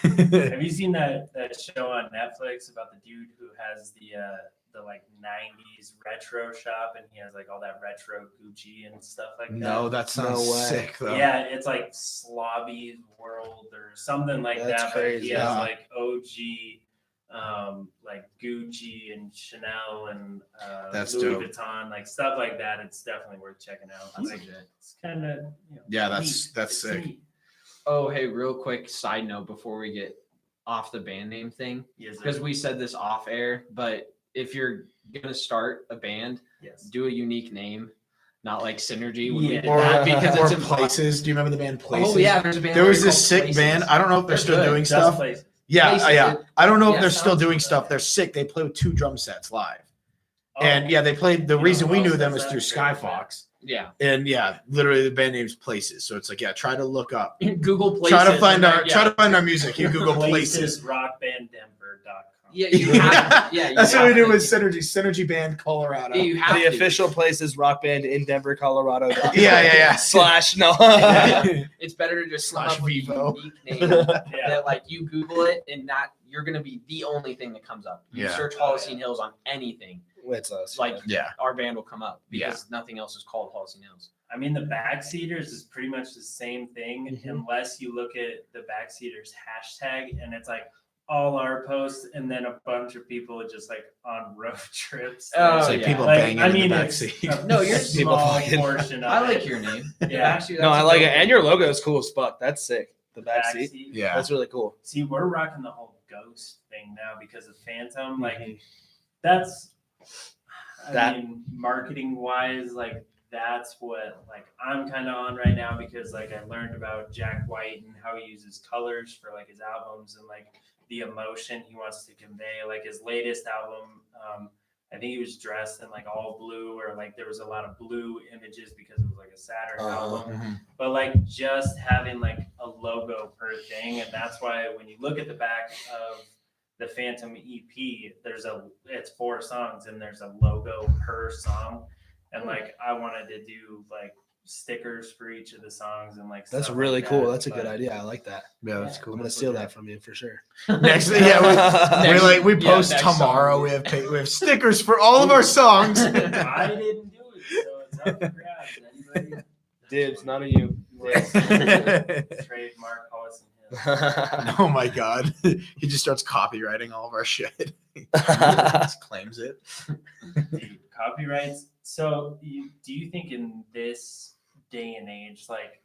Have you seen that show on Netflix about the dude who has the like 90s retro shop, and he has like all that retro Gucci and stuff like that? No, that sounds No way. sick though. Yeah, it's like Slobby's World or something like That's that. crazy. But he has Yeah. like OG like Gucci and Chanel and That's Louis dope. Vuitton, like stuff like that. It's definitely worth checking out. That's Like, legit. it's kind of Yeah, that's It's sick. neat. Oh, hey, real quick side note before we get off the band name thing, Yes, sir. because we said this off air, but if you're gonna start a band, Yes. do a unique name, not like Synergy. When we Yeah. did that, because Or it's impossible. Places. Do you remember the band Places? Oh yeah, there's a band. There was already this called sick Places. band. I don't know if they're still good. doing Just stuff. Places. Yeah, Places, yeah. it- I don't know if yeah, they're still sounds doing familiar. stuff. They're sick. They play with 2 drum sets live. Oh, And yeah, they played. The You know reason who we else knew them does is that? through Very Skyfox. Yeah. And yeah, literally the band name's Places. So it's like, yeah, try to look up. Google Places. Try to find and our then, yeah. try to find our music. You Google Places. PlacesRockBandDenver.com. Yeah, you have. Yeah, you That's what we have do to- with Synergy Band Colorado. Yeah, you have The to. official place is Rock Band in Denver, Colorado. Yeah. Slash no. It's better to just come Slash up with a Vivo. unique name Yeah. that like you Google it and not you're gonna be the only thing that comes up. You Yeah. search Holocene Hills on anything, It's us. like Yeah. our band will come up because nothing else is called Holocene Hills. I mean, the Backseaters is pretty much the same thing, Mhm. unless you look at the Backseaters hashtag and it's like all our posts and then a bunch of people just like on road trips. Oh, It's like yeah. people Like, banging I mean, in the it's backseat. a No, you're People small fucking- portion of I like it. your name. Yeah. Actually, No, that's I a like dope it. And name. your logo is cool as fuck. That's sick. The back seat. Backseat. Yeah. That's really cool. See, we're rocking the whole ghost thing now because of Phantom. Like, Mhm. that's, I That- mean, marketing wise, like, that's what like I'm kind of on right now because like I learned about Jack White and how he uses colors for like his albums and like the emotion he wants to convey. Like his latest album, I think he was dressed in like all blue or like there was a lot of blue images because it was like a Saturn album. Mhm. But like just having like a logo per thing, and that's why when you look at the back of the Phantom EP, it's 4 songs and there's a logo per song. And like I wanted to do like stickers for each of the songs and like That's stuff really like cool. that. That's a good But idea. I like that. Yeah, that's I'm cool. gonna steal that from you for sure. Next, yeah, Next- we yeah, post next tomorrow. song. We have stickers for all of our songs. I didn't do it, so it's up for grabs. Anybody? Dibs, none of you. Trademark Holocene Hills. Oh my god, he just starts copywriting all of our shit. Just claims it. Dude, copyrights. So, do you think in this day and age, like,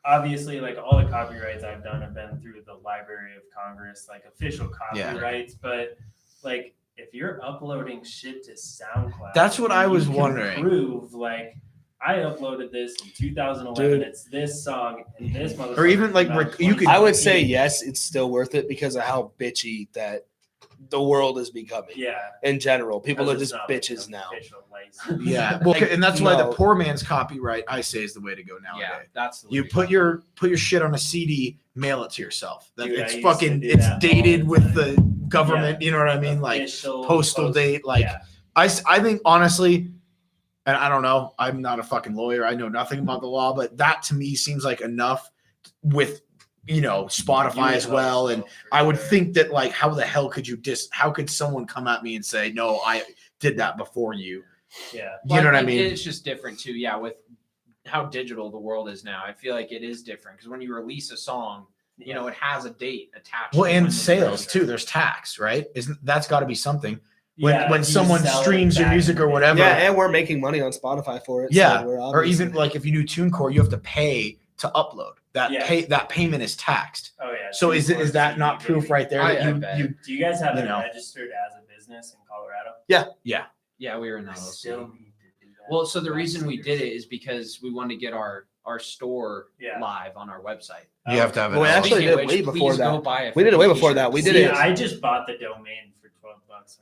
obviously, like all the copyrights I've done have been through the Library of Congress, like official Yeah. copyrights, but like if you're uploading shit to SoundCloud, That's what and I you was can wondering. Prove like I uploaded this in 2011. Dude. It's this song and this motherfucker. Or even, like, came out in you could- I would say 2016. yes, it's still worth it because of how bitchy that the world is becoming Yeah. in general. People are because just it's not, like, bitches an now. official license. Yeah, well, and that's why the No. poor man's copyright, I say, is the way to go Yeah, nowadays. that's the You way to put go. your shit on a CD, mail it to yourself. That Dude, I it's used to fucking do it's that all dated the with time. the government. You know what I mean? Like Official postal post- date. Like yeah. I think honestly, and I don't know. I'm not a fucking lawyer. I know nothing about the law, but that to me seems like enough with Spotify as well. And I would think that like, how the hell could you how could someone come at me and say, no, I did that before you? Yeah. You know what I think mean? It's just different too. Yeah, with how digital the world is now, I feel like it is different because when you release a song, it has a date attached. Well, to when and the sales release. too. There's tax, right? That's got to be something. Yeah, When if you someone sell it streams your back music in or the day. whatever. Yeah, and we're making money on Spotify for it. Yeah, so we're or even obviously- like if you do TuneCore, you have to pay to upload. Yeah. That payment is taxed. Oh yeah. So is that not proof right there that I you bet. you Do you guys have you it know. registered as a business in Colorado? Yeah, we were in I that. still LLC. need to do that. Well, so the reason we did it is because we wanted to get our store Yeah. live on our website. have to have Well, we an actually Speaking of did which, way before please that. go buy a We did it way freaking before t-shirt. that. We did See, it. I just bought the domain for $12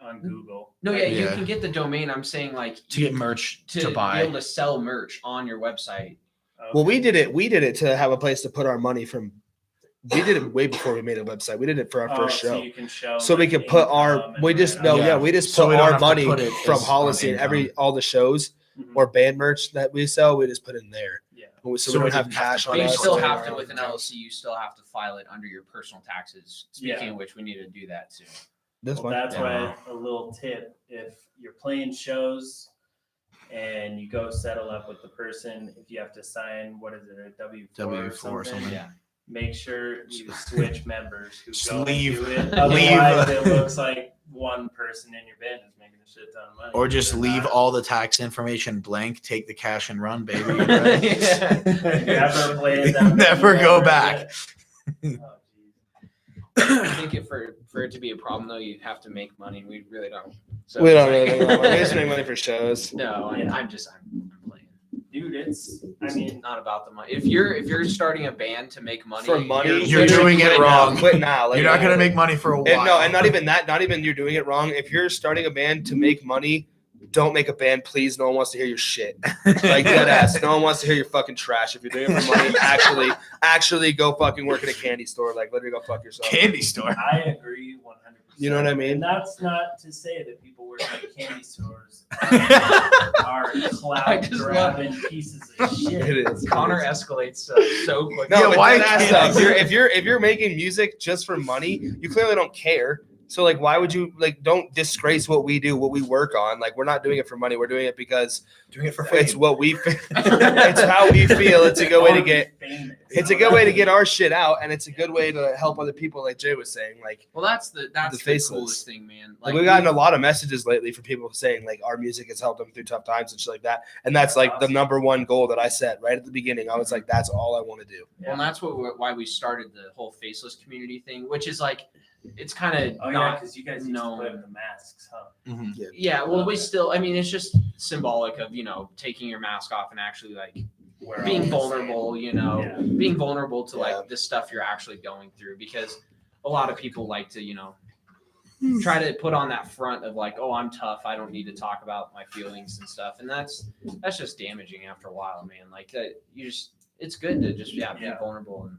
on Google. No, yeah, you Yeah. can get the domain. I'm saying like to get merch to to be buy. able to sell merch on your website. Well, we did it. We did it to have a place to put our money from. We did it way before we made a website. We did it for our first So show. you can show. So we like, could put our income and we just whatnot. no Yeah. yeah we just So put we don't our have to money put it from as on Holocene income. all the shows Mhm. or band merch that we sell we just put in there. Yeah. So So we we don't have didn't have cash to on But you pay us. for still it. have to, with an LLC, you still have to file it under your personal taxes. Speaking Yeah. of which, we need to do that soon. That's Well, fine. that's Yeah. why a little tip: if you're playing shows and you go settle up with the person, if you have to sign what is it, a W-4 W-4 or or something, something. Yeah. make sure you switch members who Just go leave- and do it. leave. Otherwise, it looks like one person in your band is making a shit ton of money. Or just They're leave not. all the tax information blank, take the cash and run, baby. Yeah. Never play it down. Never go Never back. again. Oh, I think for it to be a problem though, you have to make money. We really don't. So We it's don't like- really make money. We just make money for shows. No, Yeah. I'm playing. Dude, it's. I It's mean, not about the money. If you're starting a band to make money For money, You're literally doing it quit wrong. now. Quit now. Like, You're not gonna make money for a while. And no, and not even that. Not even you're doing it wrong. If you're starting a band to make money, don't make a band, please. No one wants to hear your shit. Like dead ass. No one wants to hear your fucking trash. If you're doing it for money, actually go fucking work in a candy store. Like literally go fuck yourself. Candy store. I agree 100%. You know what I mean? And that's not to say that people working at candy stores are I cloud just grabbing pieces of shit. It is. Connor escalates so quick. No, Yeah, but why dead ass can't- though, if you're making music just for money, you clearly don't care. So like, why would you like? Don't disgrace what we do, what we work on. Like, we're not doing it for money. We're doing it because Doing it for it's fame. what we. It's how we feel. It's a good way to get. Famous. It's a good way to get our shit out, and it's a good way to help other people. Like Jay was saying, like Well, that's the faceless. coolest thing, man. Like we've gotten a lot of messages lately from people saying like our music has helped them through tough times and shit like that. And that's like the number one goal that I set right at the beginning. I was like, that's all I want to do. Well, and that's why we started the whole faceless community thing, which is like, it's kind of Oh yeah, not. because you guys used no. to play with the masks, huh? Mhm. Yeah, well, we Okay. still. I mean, it's just symbolic of taking your mask off and actually like We're all being the vulnerable. Yeah. Being vulnerable to Yeah. like the stuff you're actually going through, because a lot of people like to try to put on that front of like, oh, I'm tough. I don't need to talk about my feelings and stuff, and that's just damaging after a while, man. Like it's good to just be Yeah. vulnerable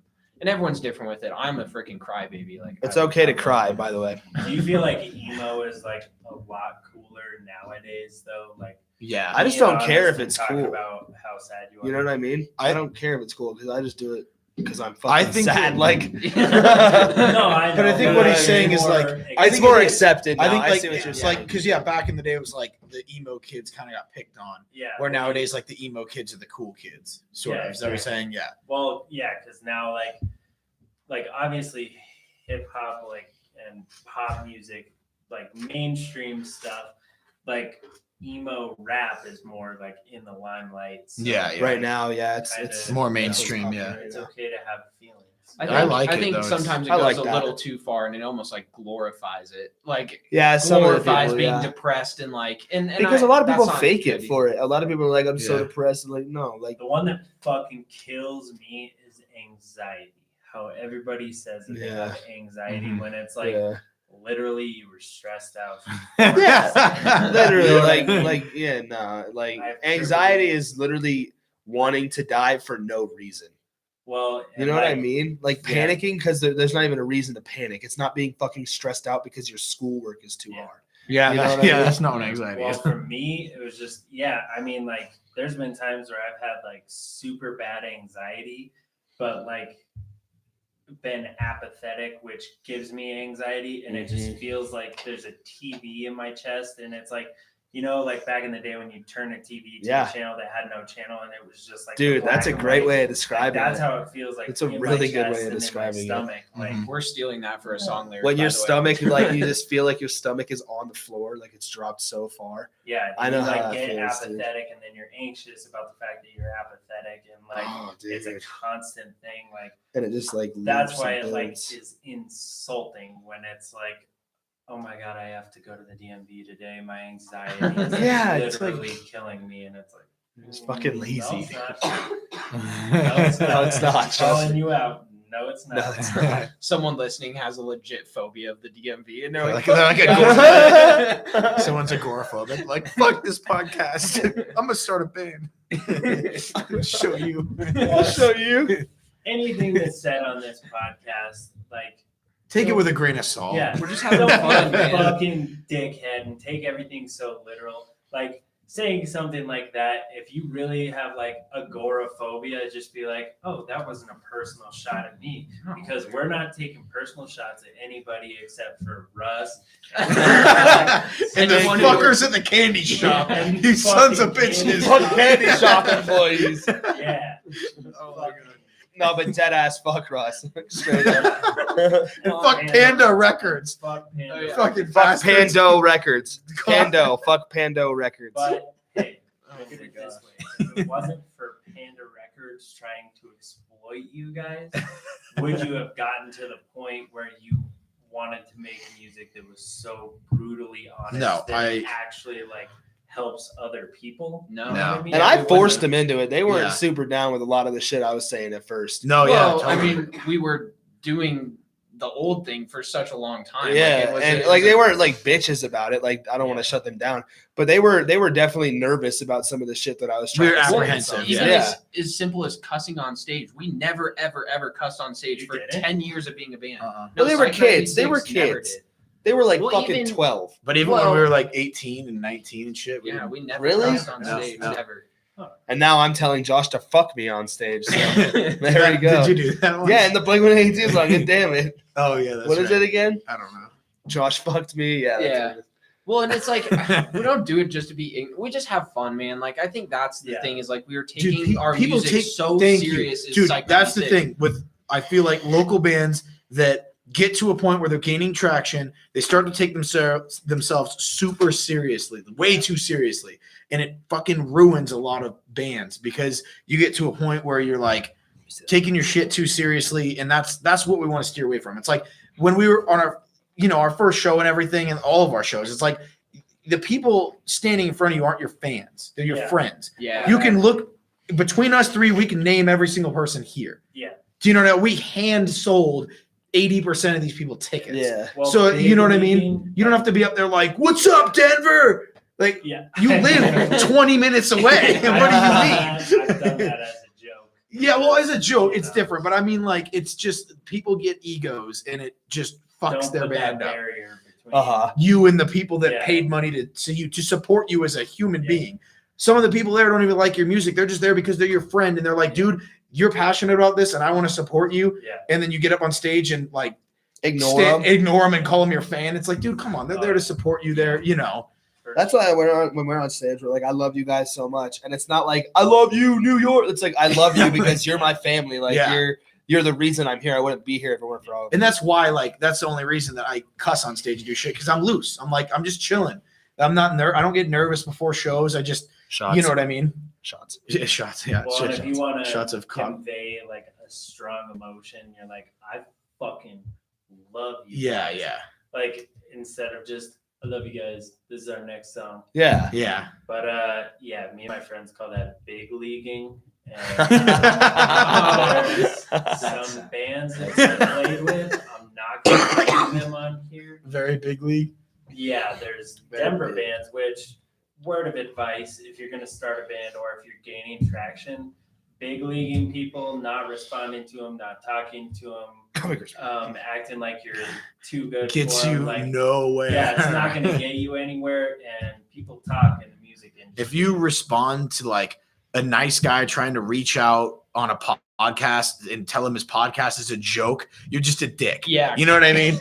and everyone's different with it. I'm a freaking crybaby. Like It's I- okay to I love cry, it. by the way. Do you feel like emo is like a lot cooler nowadays, though? Like, Yeah. I just being don't care honest if and it's talk cool. About how sad you are. You know what I mean? I- I don't care if it's cool because I just do it because I'm fucking I think sad. that- like, No, I know. But I think what he's it's saying is, more like, acceptable. I it's think more it is. accepted. Now. I think like see what you're it's like saying. because back in the day it was like the emo kids kind of got picked on, yeah. where nowadays like the emo kids are the cool kids. Sort Yeah, of. Is that what you're saying? Yeah. Well, yeah, because now like obviously hip hop and pop music, like mainstream stuff, like emo rap is more like in the limelight. So Yeah, yeah. right now, yeah, it's Kinda- More mainstream, yeah. It's okay to have feelings. I like it, I think though. sometimes it I goes like a that. little too far, and it almost like glorifies it. Like yeah, some of the glorifies people, being yeah. depressed and like and Because a a lot of people that's not fake good it for it. A lot of people are like, I'm so Yeah. depressed. And like, no, like, The one that fucking kills me is anxiety. How everybody says that they have anxiety Mhm. when it's like yeah, literally you were stressed out. literally, You know what I mean? like, yeah, no, like, I have anxiety triple- is literally wanting to die for no reason. Well, You and know what I like, mean? Like Yeah. panicking because there's not even a reason to panic. It's not being fucking stressed out because your schoolwork is too Yeah. hard. Yeah, You know that- what I yeah, mean? that's not what anxiety Well, is. for me, it was just I mean, like, there's been times where I've had like super bad anxiety, but like been apathetic, which gives me anxiety, and it just feels like there's a TV in my chest, and it's like. Like back in the day when you turn a TV to Yeah. a channel that had no channel, and it was just like Dude, that's a black and great white. way of Like, describing that's it. how it feels like. It's a in my really good way chest of and in my describing it. stomach. Like, Mhm. we're stealing that for a song lyric. When by your the way. stomach, like you just feel like your stomach is on the floor, like it's dropped so far. yeah, I know you how like that get feels, dude. apathetic, and then you're anxious about the fact that you're apathetic, and like Oh, it's a dude. constant thing. Like And it just like that's loops why and it like builds. is insulting when it's like, oh my god, I have to go to the DMV today. My anxiety is Yeah, it's like- literally killing me, and it's like You're just fucking no, lazy. it's not. No, it's not. No, it's not. I'm Trust calling me. you out. No, it's not. No, it's not. Someone listening has a legit phobia of the DMV, and they're like, They're like "Fuck you." Someone's agoraphobic. Like, fuck this podcast. I'm gonna start a band. I'll show you. I'll show you. Anything that's said on this podcast, like, Take it with a grain of salt. yeah, We're just having don't fun, be a man. fucking dickhead and take everything so literal. Like saying something like that, if you really have like agoraphobia, just be like, oh, that wasn't a personal shot at me, because we're not taking personal shots at anybody except for Russ And and the anyone who- fuckers at the candy shop. and You sons of fucking bitches. Fuck candy shop employees. Yeah. Oh my God. No, but dead ass fuck Russ. Straight up. And fuck Panda Records. Fuck Panda. Oh, yeah. Fucking Fuck bastards. Pando Records. Pando. Fuck Pando Records. But hey, Oh look at my it this God. way. If it wasn't for Panda Records trying to exploit you guys, would you have gotten to the point where you wanted to make music that was so brutally honest No, that it actually like helps other people? No. You know what I mean? And Yeah, I we forced wouldn't them into it. They weren't Yeah. super down with a lot of the shit I was saying at first. No, Well, yeah. I Totally. mean, we were doing the old thing for such a long time. Yeah, like, it was and it like was they a- weren't like bitches about it. Like I don't want Yeah. to shut them down, but they were definitely nervous about some of the shit that I was trying We were to say. Well, apprehensive, even yeah. as simple as cussing on stage. We never, ever cussed on stage You for didn't? 10 years of being a band. Uh-uh. Well, they were Psych kids. They were 96 never kids. did. They were like Well, fucking even- 12. But even when we Well- were like 18 and 19 and shit, we Yeah, didn't- we never Really? cussed on No, stage. no. Never. And now I'm telling Josh to fuck me on stage. So there you go. Did you do that one? Yeah, in the Blink-182 song. God damn it. Oh yeah. That's What is right. it again? I don't know. Josh fucked me. Yeah. That's Yeah. what it is. Well, and it's like we don't do it just to be. We just have fun, man. Like I think that's the Yeah. thing is like we were Dude, taking our people music take so thank you. serious. as Dude, Psych that's the 96. thing with I feel like local bands that get to a point where they're gaining traction, they start to take themselves super seriously, way too seriously, and it fucking ruins a lot of bands because you get to a point where you're like taking your shit too seriously, and that's what we want to steer away from. It's like when we were on our first show and everything, and all of our shows, it's like the people standing in front of you aren't your fans; they're your Yeah. friends. Yeah. You can look between us three, we can name every single person here. Yeah. Do you know that we hand sold 80% of these people tickets? Yeah. Well, So, you know what I mean? leaguing- You don't have to be up there like, "What's up, Denver?" Like Yeah. you live 20 minutes away. What do you mean? I've done that as a joke. Yeah, well, as a joke, it's Yeah. different. But I mean, like, it's just people get egos, and it just fucks Don't their put that band up. barrier between. Uh-huh. You and the people that Yeah. paid money to support you as a human Yeah. being. Some of the people there don't even like your music. They're just there because they're your friend, and they're like, "Dude, you're passionate about this, and I want to support you." Yeah. And then you get up on stage and like Ignore them. ignore them and call them your fan. It's like, dude, come on, they're there to support you. There, you know. That's why when we're on stage, we're like, I love you guys so much. And it's not like, I love you, New York. It's like, I love you because you're my family. Like, Yeah. you're the reason I'm here. I wouldn't be here if it weren't for all of you. And that's why, like, that's the only reason that I cuss on stage and do shit because I'm loose. I'm like, I'm just chilling. I'm not I don't get nervous before shows. I just, Shots. you know what I mean? Shots. Yeah, shots. Yeah, Well, and if you want to shots of cum. convey like a strong emotion, you're like, I fucking love you. Yeah, guys. yeah, Like instead of just, I love you guys. This is our next song. Yeah. yeah. But yeah, me and my friends call that big leaguing. And there's some bands that I played with. I'm not going to name them on here. Very big league. Yeah, there's Very Denver big. bands, which word of advice, if you're going to start a band or if you're gaining traction, big leaguing people, not responding to them, not talking to them, acting like you're too good Gets for 'em, you like, nowhere. yeah, it's not going to get you anywhere, and people talk in the music industry. If you respond to like a nice guy trying to reach out on a podcast and tell him his podcast is a joke, you're just a dick. Yeah. You know what I mean?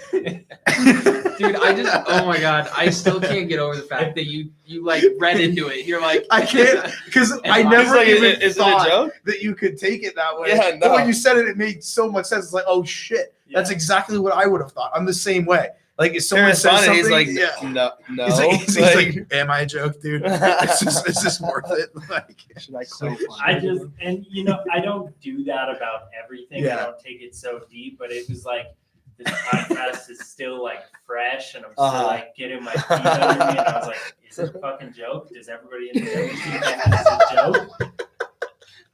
Dude, I just oh my god, I still can't get over the fact that you like read into it. You're like I can't because I And never Like, even is it a thought joke? that you could take it that way. Yeah, But no. when you said it, it made so much sense. It's like, oh shit, that's Yeah. exactly what I would have thought. I'm the same way. Like if someone says something, he's like, yeah. no. He's like, am I a joke, dude? Is this worth it? Like, should I so quit? funny. I just, and you know, I don't do that about everything. Yeah. I don't take it so deep, but it was like this podcast is still like fresh, and I'm still Uh-huh. like getting my feet under me, and I was like, is it a fucking joke? Does everybody in the industry think it's a joke?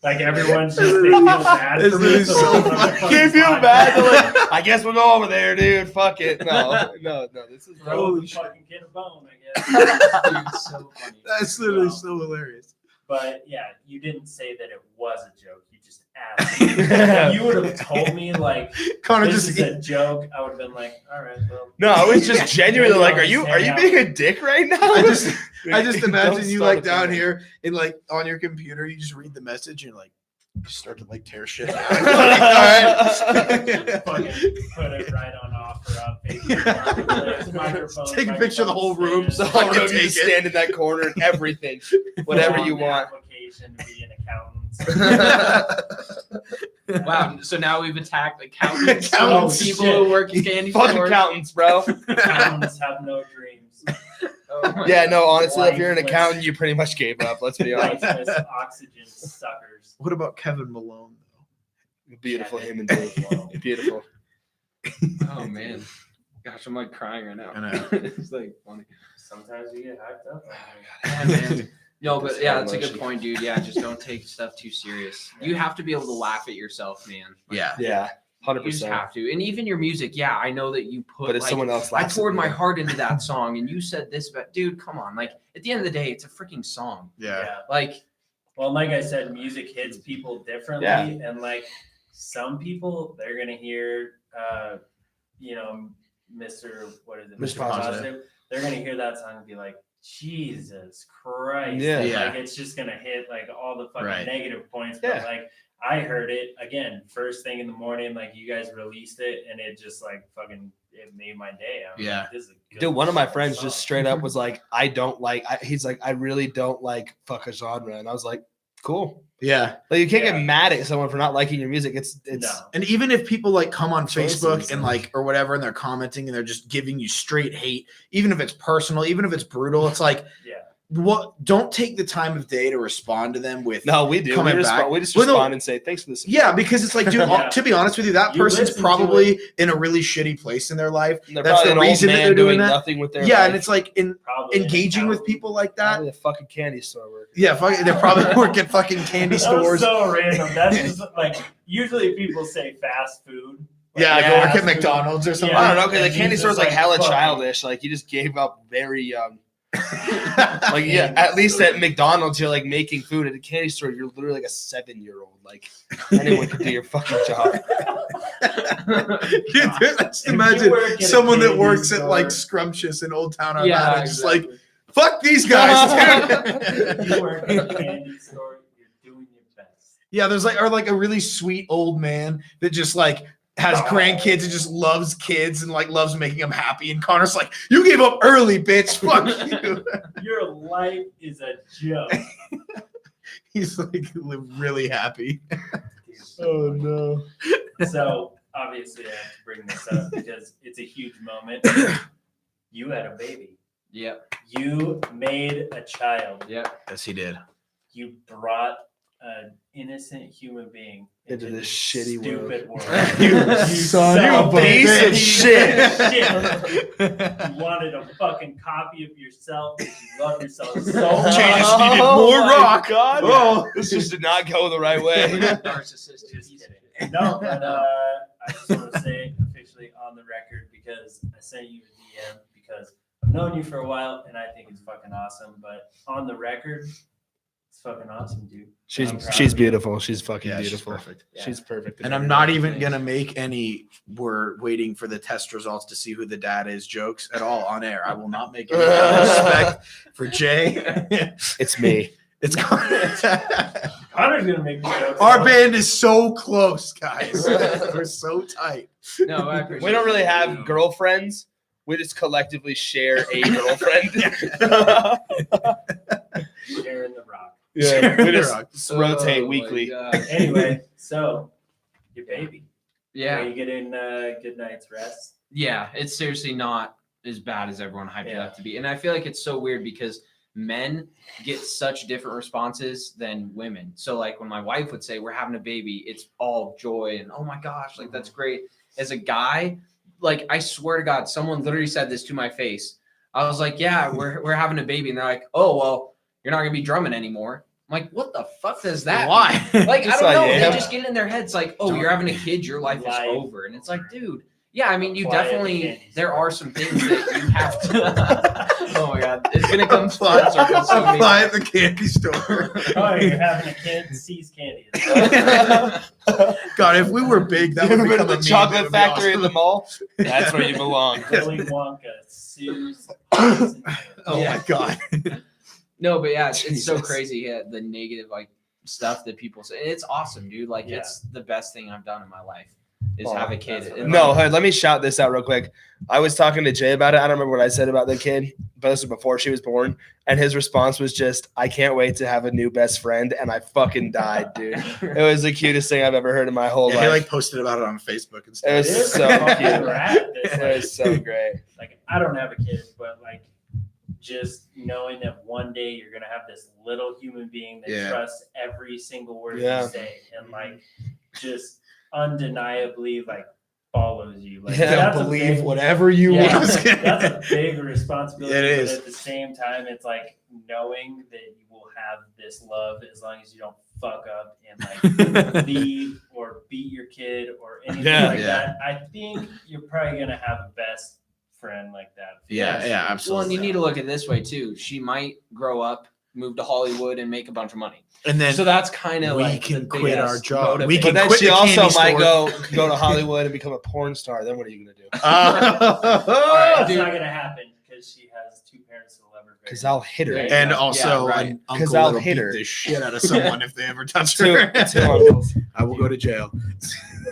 Like everyone's just they feel bad It's for me. really so so I'm on the funny. fucking Can't feel podcast. bad. They're like, I guess we'll go over there, dude. Fuck it. No. This is Throw the Holy fucking kid a bone, I guess. Dude, so funny. that's literally Wow. so hilarious. But yeah, you didn't say that it was a joke. You just asked. If you would have told me like Connor this just is a joke, I would have been like, all right, well. No, I was just genuinely Maybe like, I'll are you just hang being out. a dick right now? I just Don't imagine you start like a down thing. here and like on your computer, you just read the message and you're like, you start to like tear shit. All right. Fucking put it right on offer on Facebook Marketplace, microphones, Take a picture of the whole room, stands, The whole room, you Take just it. stand in that corner and everything, whatever fill you out the want. Application to be an accountant. accountants. Wow. So now we've attacked accountants, Accountants. people who work in candy Fuck stores. accountants, bro. Accountants have no dreams. Oh my Yeah, no, honestly, if you're an Lifeless. accountant, you pretty much gave up. Let's be honest. Lifeless oxygen suckers. What about Kevin Malone? Beautiful human being. Beautiful. Oh man, gosh, I'm like crying right now. I know. It's like funny. Sometimes you get hyped up. Yeah, man. No, but Just yeah, slow that's a good motion. point, dude. Yeah, just don't take stuff too serious. You have to be able to laugh at yourself, man. Like, Yeah. Yeah, you just 100%. have to. And even your music, yeah, I know that you put. But if like, someone else I laughs at poured my you- heart into that song, and you said this, but dude, come on. Like at the end of the day, it's a freaking song. Yeah. Like Well, like I said, music hits people differently, Yeah. and like some people, they're gonna hear, Mr. What is it, Mr. Positive. They're gonna hear that song and be like, Jesus Christ! Yeah. Yeah. Like it's just gonna hit like all the fucking Right. negative points. Yeah. But like I heard it again first thing in the morning, like you guys released it, and it just like fucking it made my day. I was Yeah. like, this is a good Dude, one of my fucking friends song. just straight up was like, I don't like, he's like, I really don't like fuck a genre. And I was like, cool. Yeah. Like, you can't Yeah. get mad at someone for not liking your music. It's, No. And even if people like come on Choices, Facebook and like- like or whatever, and they're commenting and they're just giving you straight hate, even if it's personal, even if it's brutal, it's like, Yeah. what? Don't take the time of day to respond to them with. no, we do. We, Coming back. we just Well, no. respond and say, thanks for this. Yeah, because it's like, dude. Yeah. To be honest with you, that You person's listen to probably in a really shitty place in their life. And they're That's probably the an old reason that man they're doing that. nothing with their Yeah, life. and it's like Probably an engaging with accountant. people like that. Probably a fucking candy store worker. Yeah, they're probably working fucking candy That was stores. so random. That's just like usually people say fast food. Like, Yeah, go work fast at food. McDonald's or something. I don't know, because And the he's candy just store's like hella fucking- childish. Like, you just gave up very young. Like, yeah, at least at McDonald's, you're like making food. At a candy store, you're literally like a 7-year-old. Like, anyone could do your fucking job. Dude, just If you imagine work at a someone that candy works at like store- Scrumptious in Old Town Armada, Yeah, just exactly. like, fuck these guys, If you dude. work at a candy store, you're doing your best. Yeah, there's like, or like a really sweet old man that just like has grandkids and just loves kids and like loves making them happy. And Connor's like, you gave up early, bitch. Fuck you. Your life is a joke. He's like really happy. Dude. no. So obviously I have to bring this up because it's a huge moment. You had a baby. Yep. You made a child. Yep. Yes, he did. You brought an innocent human being Into this shitty stupid world. You son of a piece of shit. shit. You wanted a fucking copy of yourself because you love yourself so much. Just needed more my rock. God. Oh. This just did not go the right way. Narcissist. Just kidding. No, but I just want to say officially on the record because I sent you a DM because I've known you for a while and I think it's fucking awesome. But on the record, it's fucking awesome, dude. She's I'm proud she's of you. beautiful. She's fucking Yeah, she's beautiful. perfect. Yeah. She's perfect. And I'm not even gonna make any "we're waiting for the test results to see who the dad is" jokes at all on air. I will not make any respect for Jay. It's me. It's Connor's gonna make me jokes. our band is so close, guys. We're so tight. No, I appreciate We don't really it. have girlfriends. We just collectively share a girlfriend. Sharing the rock. Yeah, we just Oh rotate my weekly. God. Anyway, so your baby. Yeah. Are you getting good night's rest? Yeah, it's seriously not as bad as everyone hyped it Yeah. up to be. And I feel like it's so weird because men get such different responses than women. So like when my wife would say we're having a baby, it's all joy and oh my gosh, like that's great. As a guy, like I swear to God, someone literally said this to my face. I was like, yeah, we're having a baby. And they're like, oh, well, you're not gonna be drumming anymore. I'm like, what the fuck does that mean? Why? Like, I Just don't know. like, They yeah. just get in their heads like, oh, you're having a kid, your life is Life over. And it's like, dude, yeah, I mean, you Apply at the definitely, candy there store. are some things that you have to. Oh my God. It's going to come full circle. So many- Apply at the candy store. Oh, you're having a kid, sees candy. God, if we were big, that You would ever been become to a the meme. chocolate It would be factory in awesome. the mall? That's where you belong. Willy Wonka, Sue's. Oh Yeah. my God. No, but yeah, it's so Jesus. crazy. Yeah, the negative like stuff that people say. It's awesome, dude. Like Yeah. it's the best thing I've done in my life. is Oh, have a kid. that's And, No, like, hey, let me shout this out real quick. I was talking to Jay about it. I don't remember what I said about the kid, but this was before she was born. And his response was just, I can't wait to have a new best friend. And I fucking died, dude. It was the cutest thing I've ever heard in my whole Yeah, he life. like posted about it on Facebook and It stuff. was It is so fucking cute. rad, this, It like, was so great. like I don't have a kid, but like just knowing that one day you're gonna have this little human being that Yeah. trusts every single word Yeah. you say and like just undeniably like follows you. Like Yeah, that's a Believe big- whatever you yeah, want. that's a big responsibility. It But is. at the same time, it's like knowing that you will have this love as long as you don't fuck up and like leave or beat your kid or anything Yeah. like Yeah. that. I think you're probably gonna have a best friend like that. Yeah, yeah, absolutely. well, and you need to look at it this way too. She might grow up, move to Hollywood, and make a bunch of money. And then So that's kind of we like can the quit our biggest job. motivator. We But can then quit she the also candy might store. go to Hollywood and become a porn star. Then what are you going to do? That's dude. not gonna happen because she has two parents that love her. very Because I'll much. hit her. Yeah. And also, right. an 'Cause uncle I'll that'll hit beat her. the shit out of someone if they ever touch Two her. uncles. I will go to jail.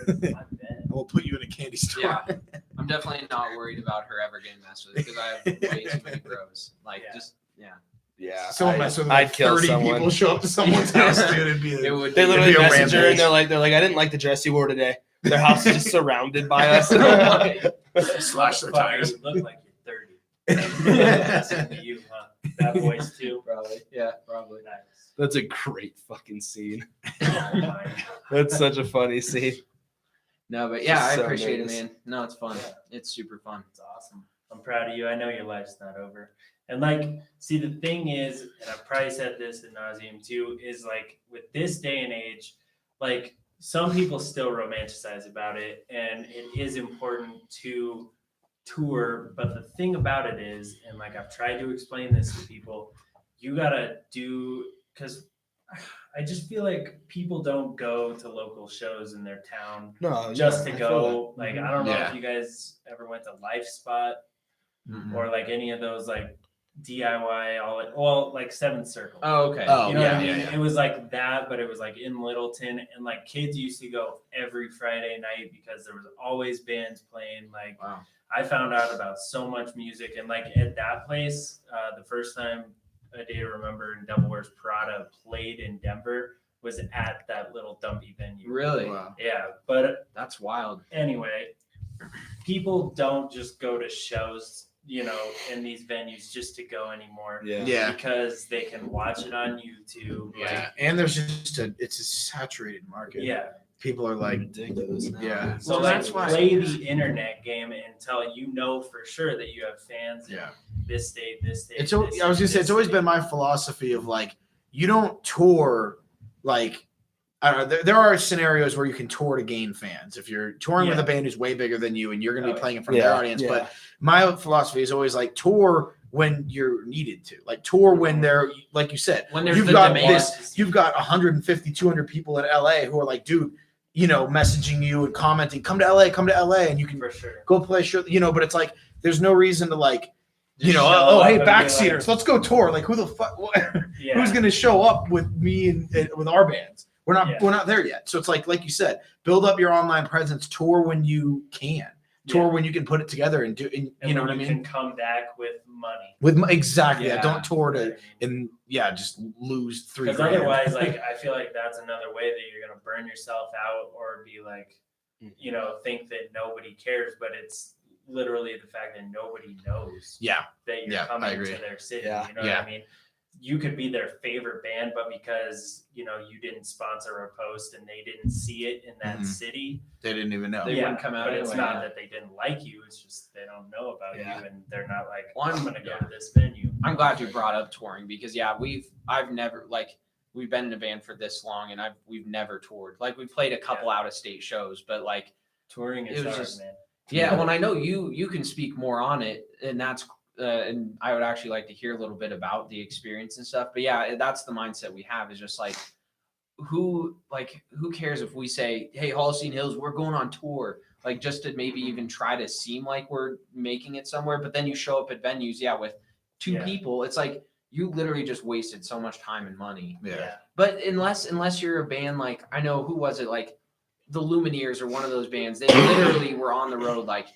I bet. I will put you in a candy store. Yeah, I'm definitely not worried about her ever getting messed with because I have way too many bros. Like Yeah. just Yeah. Someone mess with I'd like kill 30 someone. people show up to someone's house, dude. It'd be it would. They be- literally It'd be a message her and rampage. they're like, I didn't like the dress you wore today. Their house is just surrounded by us. slash their Motherfucker, tires. You look like you're 30. That's into you, huh? That voice too. probably. Yeah, probably. Nice. That's a great fucking scene. Oh my. That's such a funny scene. No, but yeah, Just I so appreciate nervous. it, man. No, it's fun. Yeah. It's super fun. It's awesome. I'm proud of you. I know your life's not over. And like, see, the thing is, and I've probably said this ad nauseum too, is like with this day and age, like some people still romanticize about it, and it is important to tour. But the thing about it is, and like I've tried to explain this to people, you gotta do, because I just feel like people don't go to local shows in their town No, just yeah, to I feel go. Like, I don't know Yeah. if you guys ever went to Life Spot or like any of those like DIY, like Seventh Circle. Oh, okay. Oh, You know yeah, what I mean? yeah, yeah. It was like that, but it was like in Littleton, and like kids used to go every Friday night because there was always bands playing. Like Wow. I found out about so much music, and like at that place, the first time A Day to Remember and Devil Wears Prada played in Denver was at that little dumpy venue. Really? Wow. Yeah, but That's wild. anyway, people don't just go to shows, you know, in these venues just to go anymore. Yeah. Yeah. Because they can watch it on YouTube. Yeah. And there's just it's a saturated market. Yeah. People are like, ridiculous. Now. yeah. So Well, like, that's why- play the internet game until you know for sure that you have fans in Yeah. this state, this state. It's this I was gonna state, say it's this always state. been my philosophy of like you don't tour like I don't know. There are scenarios where you can tour to gain fans. If you're touring with Yeah. a band who's way bigger than you and you're going to be Oh, playing in front of their audience, yeah. but my philosophy is always like tour when you're needed to. Like tour when they're like you said, When there's you've the got demand. this, you've got 150, 200 people in LA who are like, dude, you know, messaging you and commenting, come to LA, and you can For sure. go play show, you know, but it's like there's no reason to like, you Just know, show oh up hey, and be backseaters, let's go tour. Like who the fuck Yeah. who's gonna show up with me and with our bands? We're Yeah. not there yet. So it's like you said, build up your online presence, tour when you can, tour when you can put it together and do, and And you know when what I you mean? can come back with money. Exactly. Yeah. Yeah. Don't tour You know to what I mean? and yeah, just lose $3 Because grand. otherwise, like I feel like that's another way that you're gonna burn yourself out or be like, you know, think that nobody cares, but it's literally the fact that nobody knows yeah, that you're Yeah, I coming agree. to their city. Yeah. You know Yeah. what I mean? You could be their favorite band, but because you know you didn't sponsor a post and they didn't see it in that Mhm. city, they didn't even know. They wouldn't come out But it's anyway, not yeah. that they didn't like you; it's just they don't know about Yeah. you, and they're not like, Well, I'm gonna go yeah. to this venue. I'm glad you brought up touring because yeah, I've never like we've been in a band for this long and we've never toured. Like we played a couple out of state shows, but like Touring It is was hard, just- man. yeah, well I know you can speak more on it and that's and I would actually like to hear a little bit about the experience and stuff. But yeah, that's the mindset we have is just like who cares if we say, hey, Holocene Hills, we're going on tour, like just to maybe even try to seem like we're making it somewhere, but then you show up at venues, yeah, with two Yeah. people, it's like you literally just wasted so much time and money. Yeah. But unless you're a band like I know who was it like the Lumineers are one of those bands. They literally were on the road like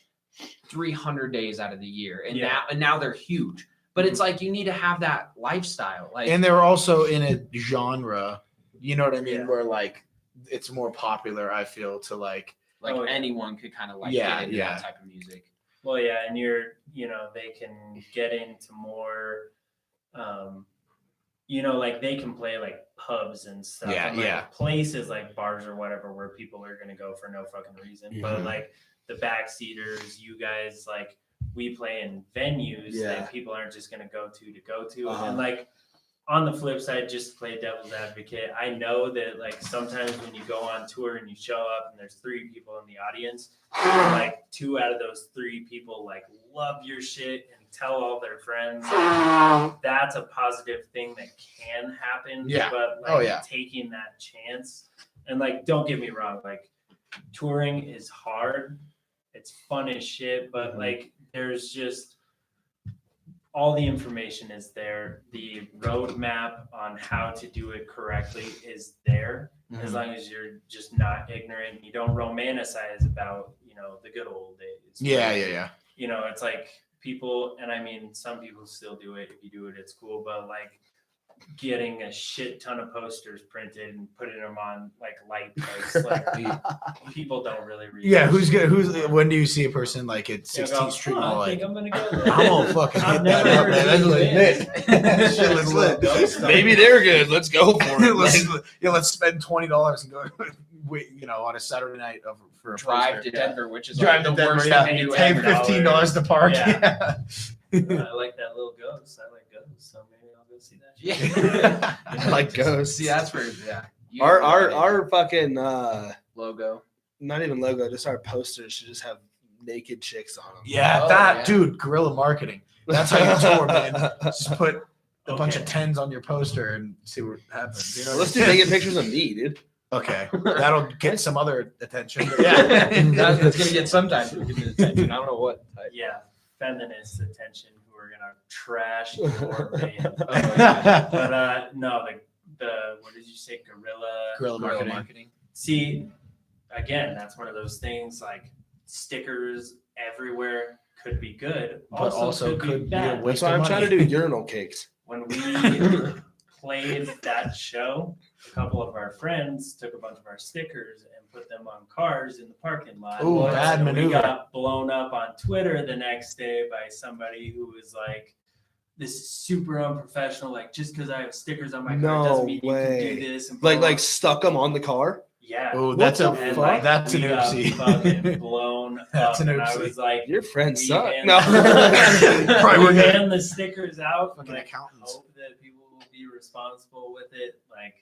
300 days out of the year, and now they're huge. But it's like you need to have that lifestyle, like, and they're also in a genre, you know what I mean, Yeah. where like it's more popular. I feel to like anyone could kind of like Yeah, get into yeah. that type of music. Well, yeah, and they can get into more, like they can play like pubs and stuff. Yeah, and, like, yeah. places like bars or whatever where people are gonna go for no fucking reason. But Mhm. like the backseaters, you guys, like we play in venues that people aren't just gonna go to. Uh-huh. And like on the flip side, just to play devil's advocate, I know that like sometimes when you go on tour and you show up and there's 3 people in the audience, like 2 out of those 3 people like love your shit and tell all their friends. That's a positive thing that can happen. Yeah. But like yeah. taking that chance, and like don't get me wrong, like touring is hard. It's fun as shit, but like there's just all the information is there. The roadmap on how to do it correctly is there. As long as you're just not ignorant, you don't romanticize about, the good old days. Yeah. It's like people, and I mean, some people still do it. If you do it, it's cool. But like getting a shit ton of posters printed and putting them on like light posts, like people don't really read. Yeah, it. when do you see a person like at They'll 16th go, Street "Huh, Mall I like, think I'm gonna go I'm there. gonna fucking I've hit never that up, heard man. That's of like these Shit was lit. Maybe they're good. Let's go for it. let's spend $20 and go wait, on a Saturday night for a Drive poster. to Denver, which is Drive like to the Denver, worst yeah. venue Pay ever. $15 to park. Yeah. I like that little ghost. I like ghosts, so maybe I'll go see that. Yeah. I like ghosts. See, that's where you Our fucking logo. not even logo, just our posters should just have naked chicks on them. Yeah, Oh, that yeah. dude, guerrilla marketing. That's how you tour, man. Just put a bunch of Okay. 10s on your poster and see what happens. You know Let's what do I mean? naked pictures of me, dude. Okay, that'll get some other attention. but Yeah, yeah, that's gonna get some type of attention. I don't know what type. Yeah, feminist attention who are gonna trash your band. yeah. But no, the what did you say, guerrilla Guerrilla marketing. See, again, that's one of those things like stickers everywhere could be good, But also could be a bad. waste That's why of I'm trying money. to do urinal cakes. When we played that show, a couple of our friends took a bunch of our stickers and put them on cars in the parking lot. Ooh, And bad so maneuver. We got blown up on Twitter the next day by somebody who was like, "This is super unprofessional. Like, just because I have stickers on my car No doesn't mean way. you can do this." And blah, Like blah, stuck them on the car. yeah. Oh, that's What a the And fuck? like, that's an we got oopsie. fucking blown That's up. an And I oopsie. was like, Your friends we suck. hand- No. Probably we we're gonna- hand the stickers out. Fucking Like, accountants. hope that people will be responsible with it. Like,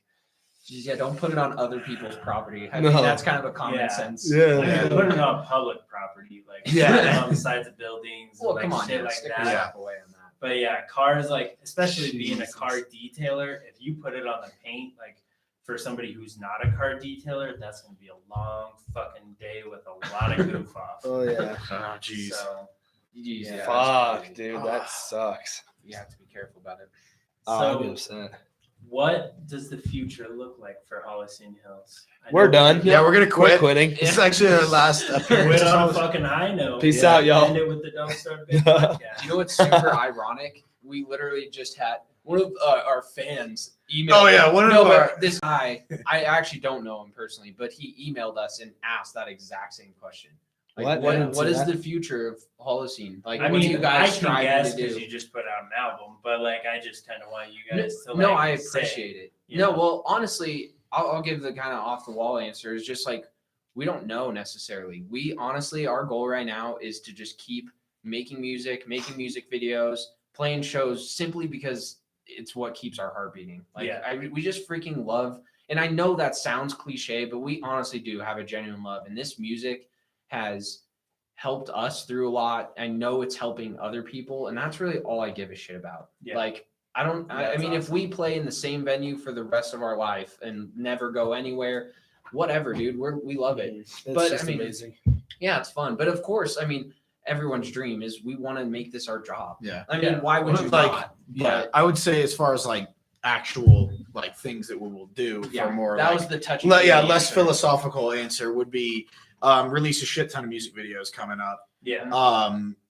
Yeah, don't put it on other people's property. I No. mean, that's kind of a common Yeah. sense. Yeah. like put it on public property, like Yeah. put it on the sides of buildings, Well, and, like come on, shit man, like stick that. your Yeah. stuff away on that. But yeah, cars, like especially being a Jesus. car detailer, if you put it on the paint, like for somebody who's not a car detailer, that's gonna be a long fucking day with a lot of goof off. Oh yeah. Oh, jeez. So, Yeah, that's Fuck, crazy. dude, that sucks. You have to be careful about it. Oh, I'd be so upset. what does the future look like for Holocene Hills? I We're know done. Yeah, we're gonna We're quit. quitting. This is actually our last we appearance. went on a fucking high note. Peace Yeah. out, y'all. End it with the Don't Start Big podcast. You know what's super ironic? We literally just had one of our fans email. Oh yeah, one of No, our but this guy, I actually don't know him personally, but he emailed us and asked that exact same question. Like, What? I didn't what see is that. the future of Holocene? Like, I what mean, do you guys I can striving guess to because do? you just put out an album, but like I just kind of want you guys to like. No, I say, appreciate it. you No, know? well, honestly, I'll give the kind of off the wall answer. Is just like we don't know necessarily. We honestly, our goal right now is to just keep making music videos, playing shows, simply because it's what keeps our heart beating. Like Yeah. we just freaking love. And I know that sounds cliche, but we honestly do have a genuine love. And this music has helped us through a lot. I know it's helping other people, and that's really all I give a shit about. Yeah. Like I That's mean, if awesome. we play in the same venue for the rest of our life and never go anywhere, whatever, dude, we love it. It's But, just I mean, amazing. Yeah, it's fun. But of course, I mean, everyone's dream is we want to make this our job. yeah. I mean, Yeah. why would you Like, not? Yeah, I would say as far as like actual like things that we will do Yeah, for more that like, was the touchy. less answer. philosophical answer would be release a shit ton of music videos coming up. Yeah.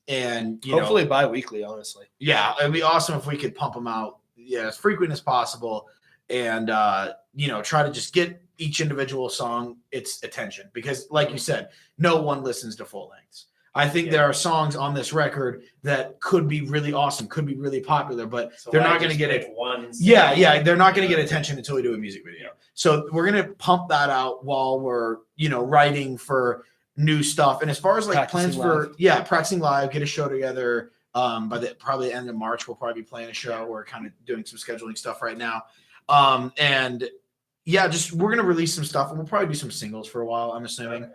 And Hopefully bi-weekly, honestly. yeah, it'd be awesome if we could pump them out as frequent as possible, and try to just get each individual song its attention, because like you said, no one listens to full lengths. I think there are songs on this record that could be really awesome, could be really popular, but So they're why not going to just get pick it. one Yeah, single? they're not going to get attention until we do a music video. So we're going to pump that out while we're, writing for new stuff. And as far as like plans for, practicing live, get a show together. By the probably end of March, we'll probably be playing a show. We're kind of doing some scheduling stuff right now. And yeah, we're going to release some stuff, and we'll probably do some singles for a while, I'm assuming.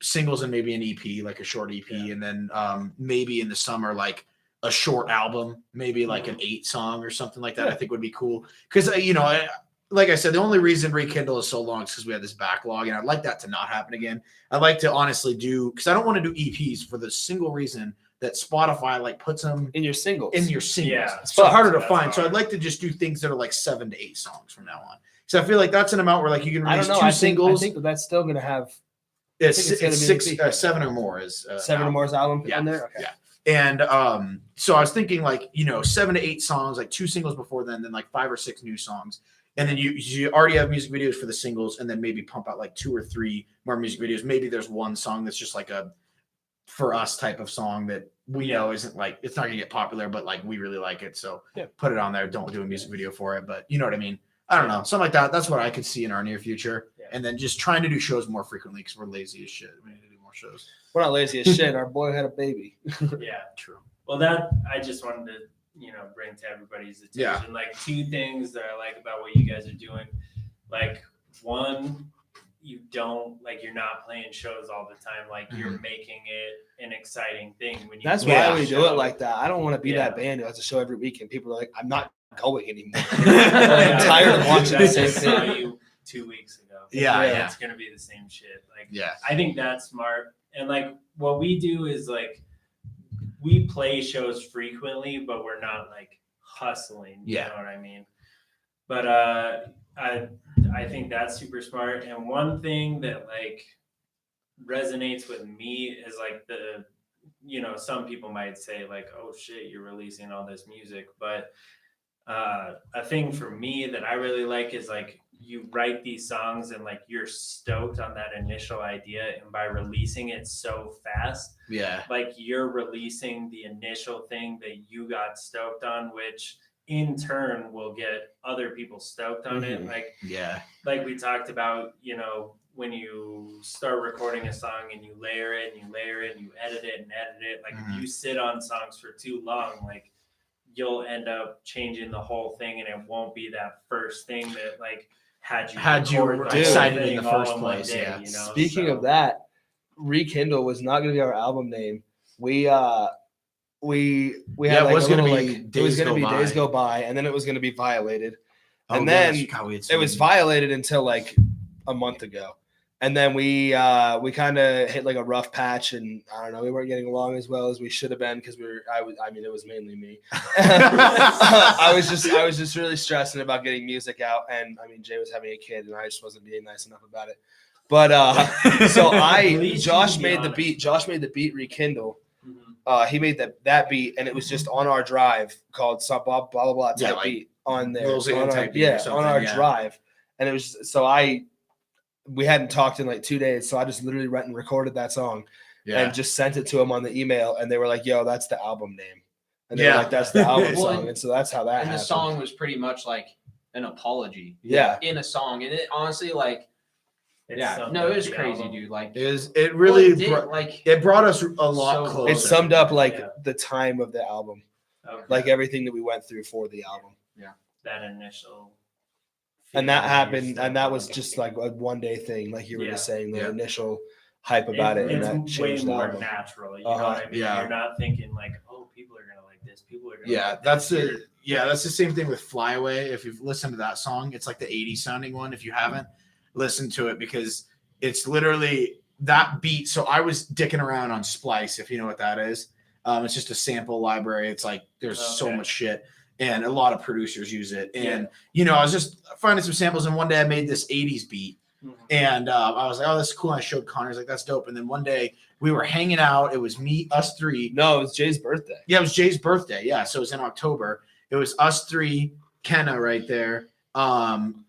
Singles and maybe an EP, like a short EP, and then maybe in the summer, like a short album, maybe like an 8-song or something like that. I think would be cool, because like I said, the only reason Rekindle is so long is because we had this backlog, and I'd like that to not happen again. I'd like to honestly because I don't want to do EPs for the single reason that Spotify like puts them In your singles. Yeah. It's harder to That's find. So hard. I'd like to just do things that are like 7 to 8 songs from now on. So I feel like that's an amount where like you can I release don't know. 2 I think singles. that that's still going to have It's it's gonna be 6, an EP. 7 or more is 7 or more album Yeah. on there. Okay. Yeah. And so I was thinking like 7 to 8 songs, like 2 singles before then like 5 or 6 new songs, and then you already have music videos for the singles, and then maybe pump out like 2 or 3 more music videos. Maybe there's one song that's just like a for us type of song that we know isn't like, it's not gonna get popular, but like we really like it, so put it on there. Don't do a music video for it, but you know what I mean. I don't know, something like that. That's what I could see in our near future. And then just trying to do shows more frequently, because we're lazy as shit. We need to do more shows. We're not lazy as shit. Our boy had a baby. Yeah. True. Well, that I just wanted to, bring to everybody's attention. Yeah. Like 2 things that I like about what you guys are doing. Like, one, you don't like, you're not playing shows all the time. Like you're making it an exciting thing when you. That's play why a we show. do it like that. I don't want to be Yeah. that band who has a show every week, and people are like, "I'm not going anymore." Yeah, I'm tired of I watching the same just saw thing. you 2 weeks ago. Yeah. It's gonna be the same shit. Like, Yeah. I think that's smart. And like what we do is like we play shows frequently, but we're not like hustling. You know what I mean? But I think that's super smart. And one thing that like resonates with me is like some people might say like, oh shit, you're releasing all this music. But a thing for me that I really like is like you write these songs and like you're stoked on that initial idea, and by releasing it so fast, like you're releasing the initial thing that you got stoked on, which in turn will get other people stoked on it. Like we talked about, when you start recording a song and you layer it and you layer it and you edit it, like if you sit on songs for too long, like you'll end up changing the whole thing, and it won't be that first thing that like had you excited in the first place. Speaking of that, Rekindle was not going to be our album name. We had it was going to be Days Go By, and then it was going to be Violated, and then it was Violated until like a month ago, and then we kind of hit like a rough patch, and I don't know, we weren't getting along as well as we should have been, because it was mainly me. I was just really stressing about getting music out, and I mean Jay was having a kid, and I just wasn't being nice enough about it. But so Josh made the beat Rekindle. He made that beat, and it was just on our drive called some blah blah blah type beat on there. On our drive, and it was we hadn't talked in like 2 days, so I just literally went and recorded that song and just sent it to them on the email, and they were like, "Yo, that's the album name," and they were like, "That's the album song," and so that's how that happened. And the song was pretty much like an apology. Yeah, in a song, and it honestly like. It was crazy, album. Dude. Like it really it brought us a lot closer. It summed up like the time of the album, like everything that we went through for the album. Yeah, that initial. And that happened, and that was just like a 1-day thing, like you were just saying, the initial hype about it, and that It's changed way the more album. natural. You know what I mean? Yeah. You're not thinking like, oh, people are gonna like this. People are gonna. like that's this. that's the same thing with Fly Away. If you've listened to that song, it's like the 80s sounding one. If you haven't, listen to it, because it's literally that beat. So I was dicking around on Splice, if you know what that is. It's just a sample library. It's like there's so much shit. and a lot of producers use it. And I was just finding some samples, and one day I made this 80s beat. And I was like, oh, that's cool. And I showed Connor. He's like, that's dope. And then one day we were hanging out. It was us three. No, it was Jay's birthday. Yeah, it was Jay's birthday. Yeah, so it was in October. It was us three, Kenna right there, Dom,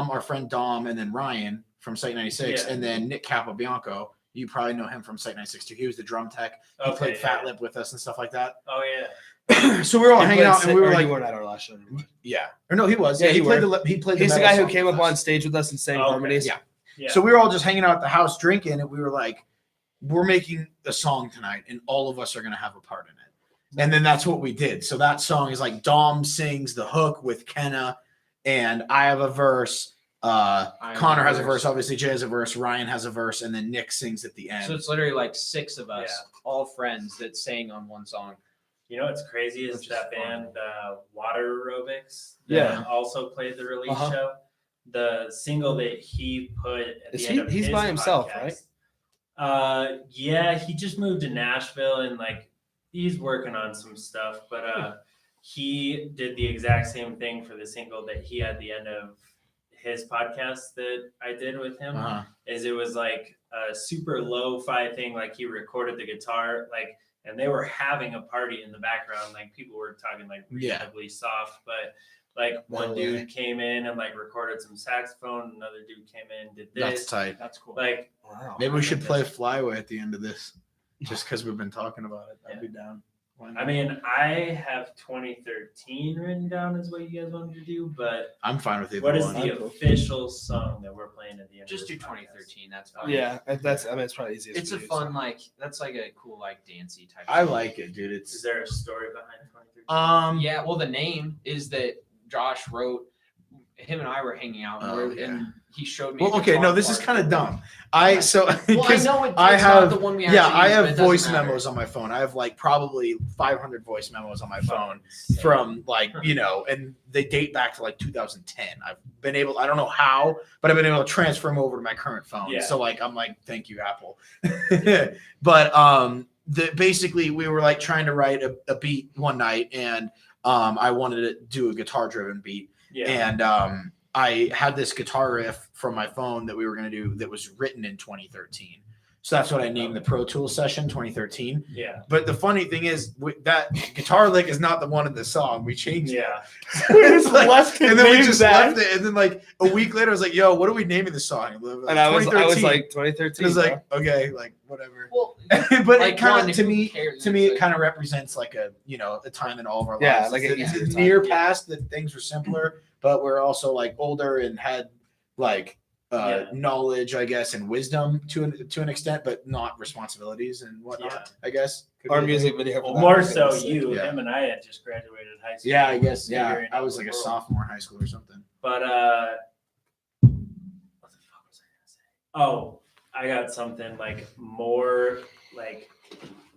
our friend Dom, and then Ryan from Site 96, and then Nick Capobianco. You probably know him from Site 96 too. He was the drum tech. He played Fat Lip with us and stuff like that. Oh yeah. So we were all hanging out, and we were like, "You weren't at our last show." Yeah, or no, he was. Yeah, he played the. He played. He's the metal guy who song came with up us. on stage with us and sang harmonies. Yeah. So we were all just hanging out at the house drinking, and we were like, we're making a song tonight, and all of us are gonna have a part in it. And then that's what we did. So that song is like Dom sings the hook with Kenna, and I have a verse. Connor has a verse. Obviously, Jay has a verse. Ryan has a verse, and then Nick sings at the end. So it's literally like 6 of us, all friends that sang on one song. You know what's crazy is that band Water Aerobics also played the release show. The single that he put at the end of he's his by himself, podcast, right? Yeah, he just moved to Nashville and like he's working on some stuff, but he did the exact same thing for the single that he had at the end of his podcast that I did with him. Is it was like a super lo-fi thing, like he recorded the guitar, like, and they were having a party in the background, like people were talking like reasonably soft, but like one dude came in and like recorded some saxophone, another dude came in, did this. That's tight. That's cool. Like, wow. Maybe we should play Flyway at the end of this, just because we've been talking about it. I'd be down. I mean, I have 2013 written down as what you guys wanted to do, but I'm fine with either what is one. the official song that we're playing at the end? Just of do this 2013. That's fine. Yeah, that's. I mean, it's probably easiest. It's a fun that's like a cool like dancey type. I song. like it, dude. Is there a story behind 2013? Yeah, well, the name is that Josh wrote. Him and I were hanging out, and he showed me. Well, okay, no, this is kind of dumb. Well, I know it's not the one we actually I use, but have it doesn't voice matter. memos on my phone. I have like probably 500 voice memos on my phone from like, and they date back to like 2010. I've been able, I don't know how, but I've been able to transfer them over to my current phone. Yeah. So like, I'm like, thank you, Apple. But basically we were like trying to write a beat one night, and I wanted to do a guitar driven beat. Yeah. And I had this guitar riff from my phone that we were going to do that was written in 2013. So that's what I named the Pro Tools session 2013. Yeah. But the funny thing is, that guitar lick is not the one in the song. We changed it. Yeah. It's like, left it, and then we named just that. left it. And then like a week later, I was like, yo, what are we naming the song? And I was like 2013. it was like, okay, like whatever. Well, But like, it kind one, of, to who me, cares? it kind of represents like a time in all of our Yeah, lives. like it's an easier it's time. near past that things were simpler, but we're also like older and had like knowledge, I guess, and wisdom to an extent, but not responsibilities and whatnot. Yeah. I guess. Could Our be a music thing. video. Well, for that more was so sick. you. Yeah. Him and I had just graduated high school. Yeah, I guess. Yeah, Figuring I out was the like a world. sophomore in high school or something. But what the fuck was I gonna say? Oh, I got something like more like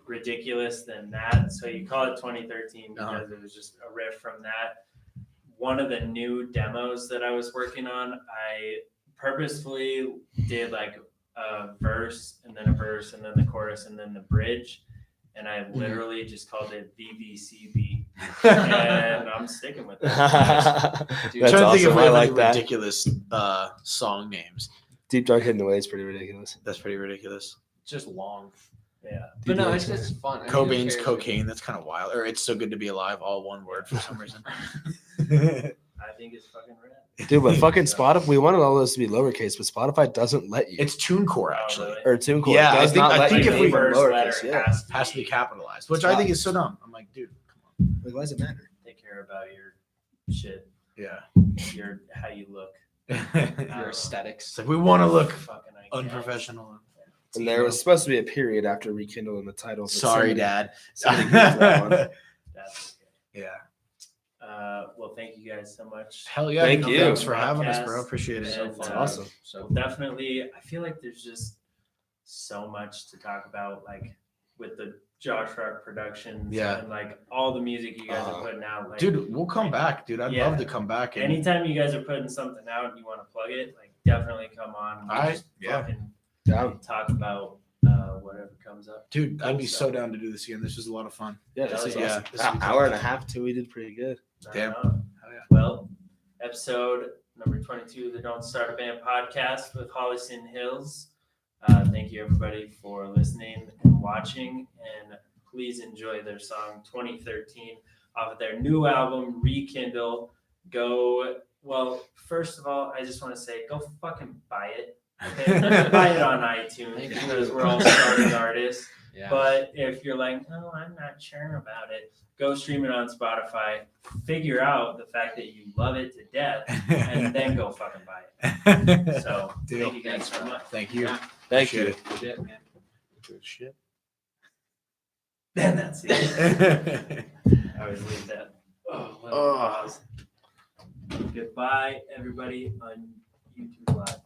ridiculous than that. So you call it 2013 because it was just a riff from that. One of the new demos that I was working on, I purposefully did like a verse and then a verse and then the chorus and then the bridge. And I literally just called it VVCB. And I'm sticking with that. Dude, That's I'm trying to think awesome. of I really like that. ridiculous song names. Deep Dark Hidden Away is pretty ridiculous. That's pretty ridiculous. just long. Yeah. But no, it's just fun. I mean, who Cobain's cares? cocaine. That's kind of wild. Or it's so good to be alive. All one word for some reason. I think it's fucking rad. Dude, but fucking Spotify, we wanted all those to be lowercase, but Spotify doesn't let you. It's TuneCore Oh, actually. really? Or TuneCore. Yeah, it I does think- not I let think you if name we- them first letter lowercase. Yeah. Has to be capitalized, which I think is so dumb. I'm like, dude, come Like, why does it matter? Take care about your shit, on. your how you look. Yeah. Your aesthetics. It's like we want to look Fucking I guess. unprofessional. And there was supposed to be a period after rekindling the title. but Sorry, somebody- Dad. somebody goofed that one. That's Yeah. okay. Well, thank you guys so much. Hell yeah. Thank no, you. Thanks for having us, Podcast. bro. Appreciate it. And, That's awesome. So definitely, I feel like there's just so much to talk about, like with the Josh Rock Productions, Yeah. and like all the music you guys are putting out. Like, Dude, we'll come back, dude. I'd Yeah. love to come back. And anytime you guys are putting something out and you want to plug it, like definitely come on. All right. Just Yeah. fucking Down. talk about whatever comes up. dude, I'd be So- so down to do this again. This was a lot of fun. Yeah, this Hell is yeah. awesome. This is Hour and a half, too. We did pretty good. Damn. Right on. Well, episode number 22 of the Don't Start a Band podcast with Holocene Hills. Thank you everybody for listening and watching, and please enjoy their song 2013 off of their new album Rekindle. First of all, I just want to say go fucking buy it. Okay? Buy it on iTunes Thank because you. we're all starting artists. Yeah. But if you're like, no, I'm not sure about it, go stream it on Spotify. Figure out the fact that you love it to death, and then go fucking buy it. So Deal. thank you guys so much. Thank you. Yeah. Thank Appreciate you. Shit, man. Good shit. Then that's it. I always leave that. Oh, little pause. Goodbye, everybody on YouTube Live.